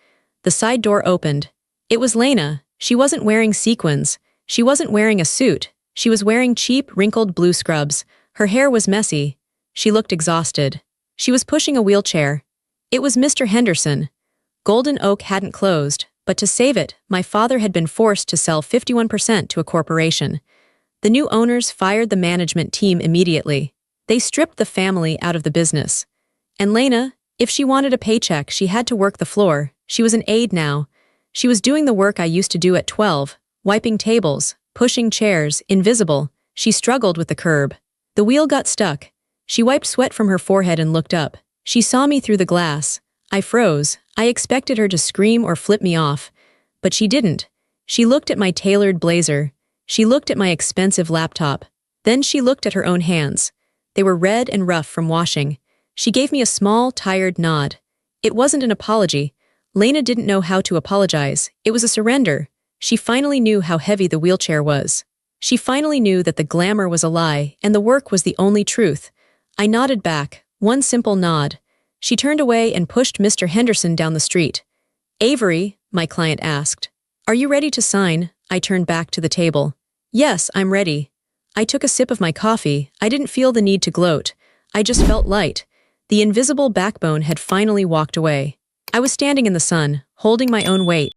The side door opened. It was Lena. She wasn't wearing sequins. She wasn't wearing a suit. She was wearing cheap, wrinkled blue scrubs. Her hair was messy. She looked exhausted. She was pushing a wheelchair. It was Mr. Henderson. Golden Oak hadn't closed, but to save it, my father had been forced to sell 51% to a corporation. The new owners fired the management team immediately. They stripped the family out of the business. And Lena, if she wanted a paycheck, she had to work the floor. She was an aide now. She was doing the work I used to do at 12, wiping tables, pushing chairs, invisible. She struggled with the curb. The wheel got stuck. She wiped sweat from her forehead and looked up. She saw me through the glass. I froze. I expected her to scream or flip me off. But she didn't. She looked at my tailored blazer. She looked at my expensive laptop. Then she looked at her own hands. They were red and rough from washing. She gave me a small, tired nod. It wasn't an apology. Lena didn't know how to apologize. It was a surrender. She finally knew how heavy the wheelchair was. She finally knew that the glamour was a lie and the work was the only truth. I nodded back, one simple nod. She turned away and pushed Mr. Henderson down the street. "Avery," my client asked, "are you ready to sign?" I turned back to the table. "Yes, I'm ready." I took a sip of my coffee. I didn't feel the need to gloat. I just felt light. The invisible backbone had finally walked away. I was standing in the sun, holding my own weight.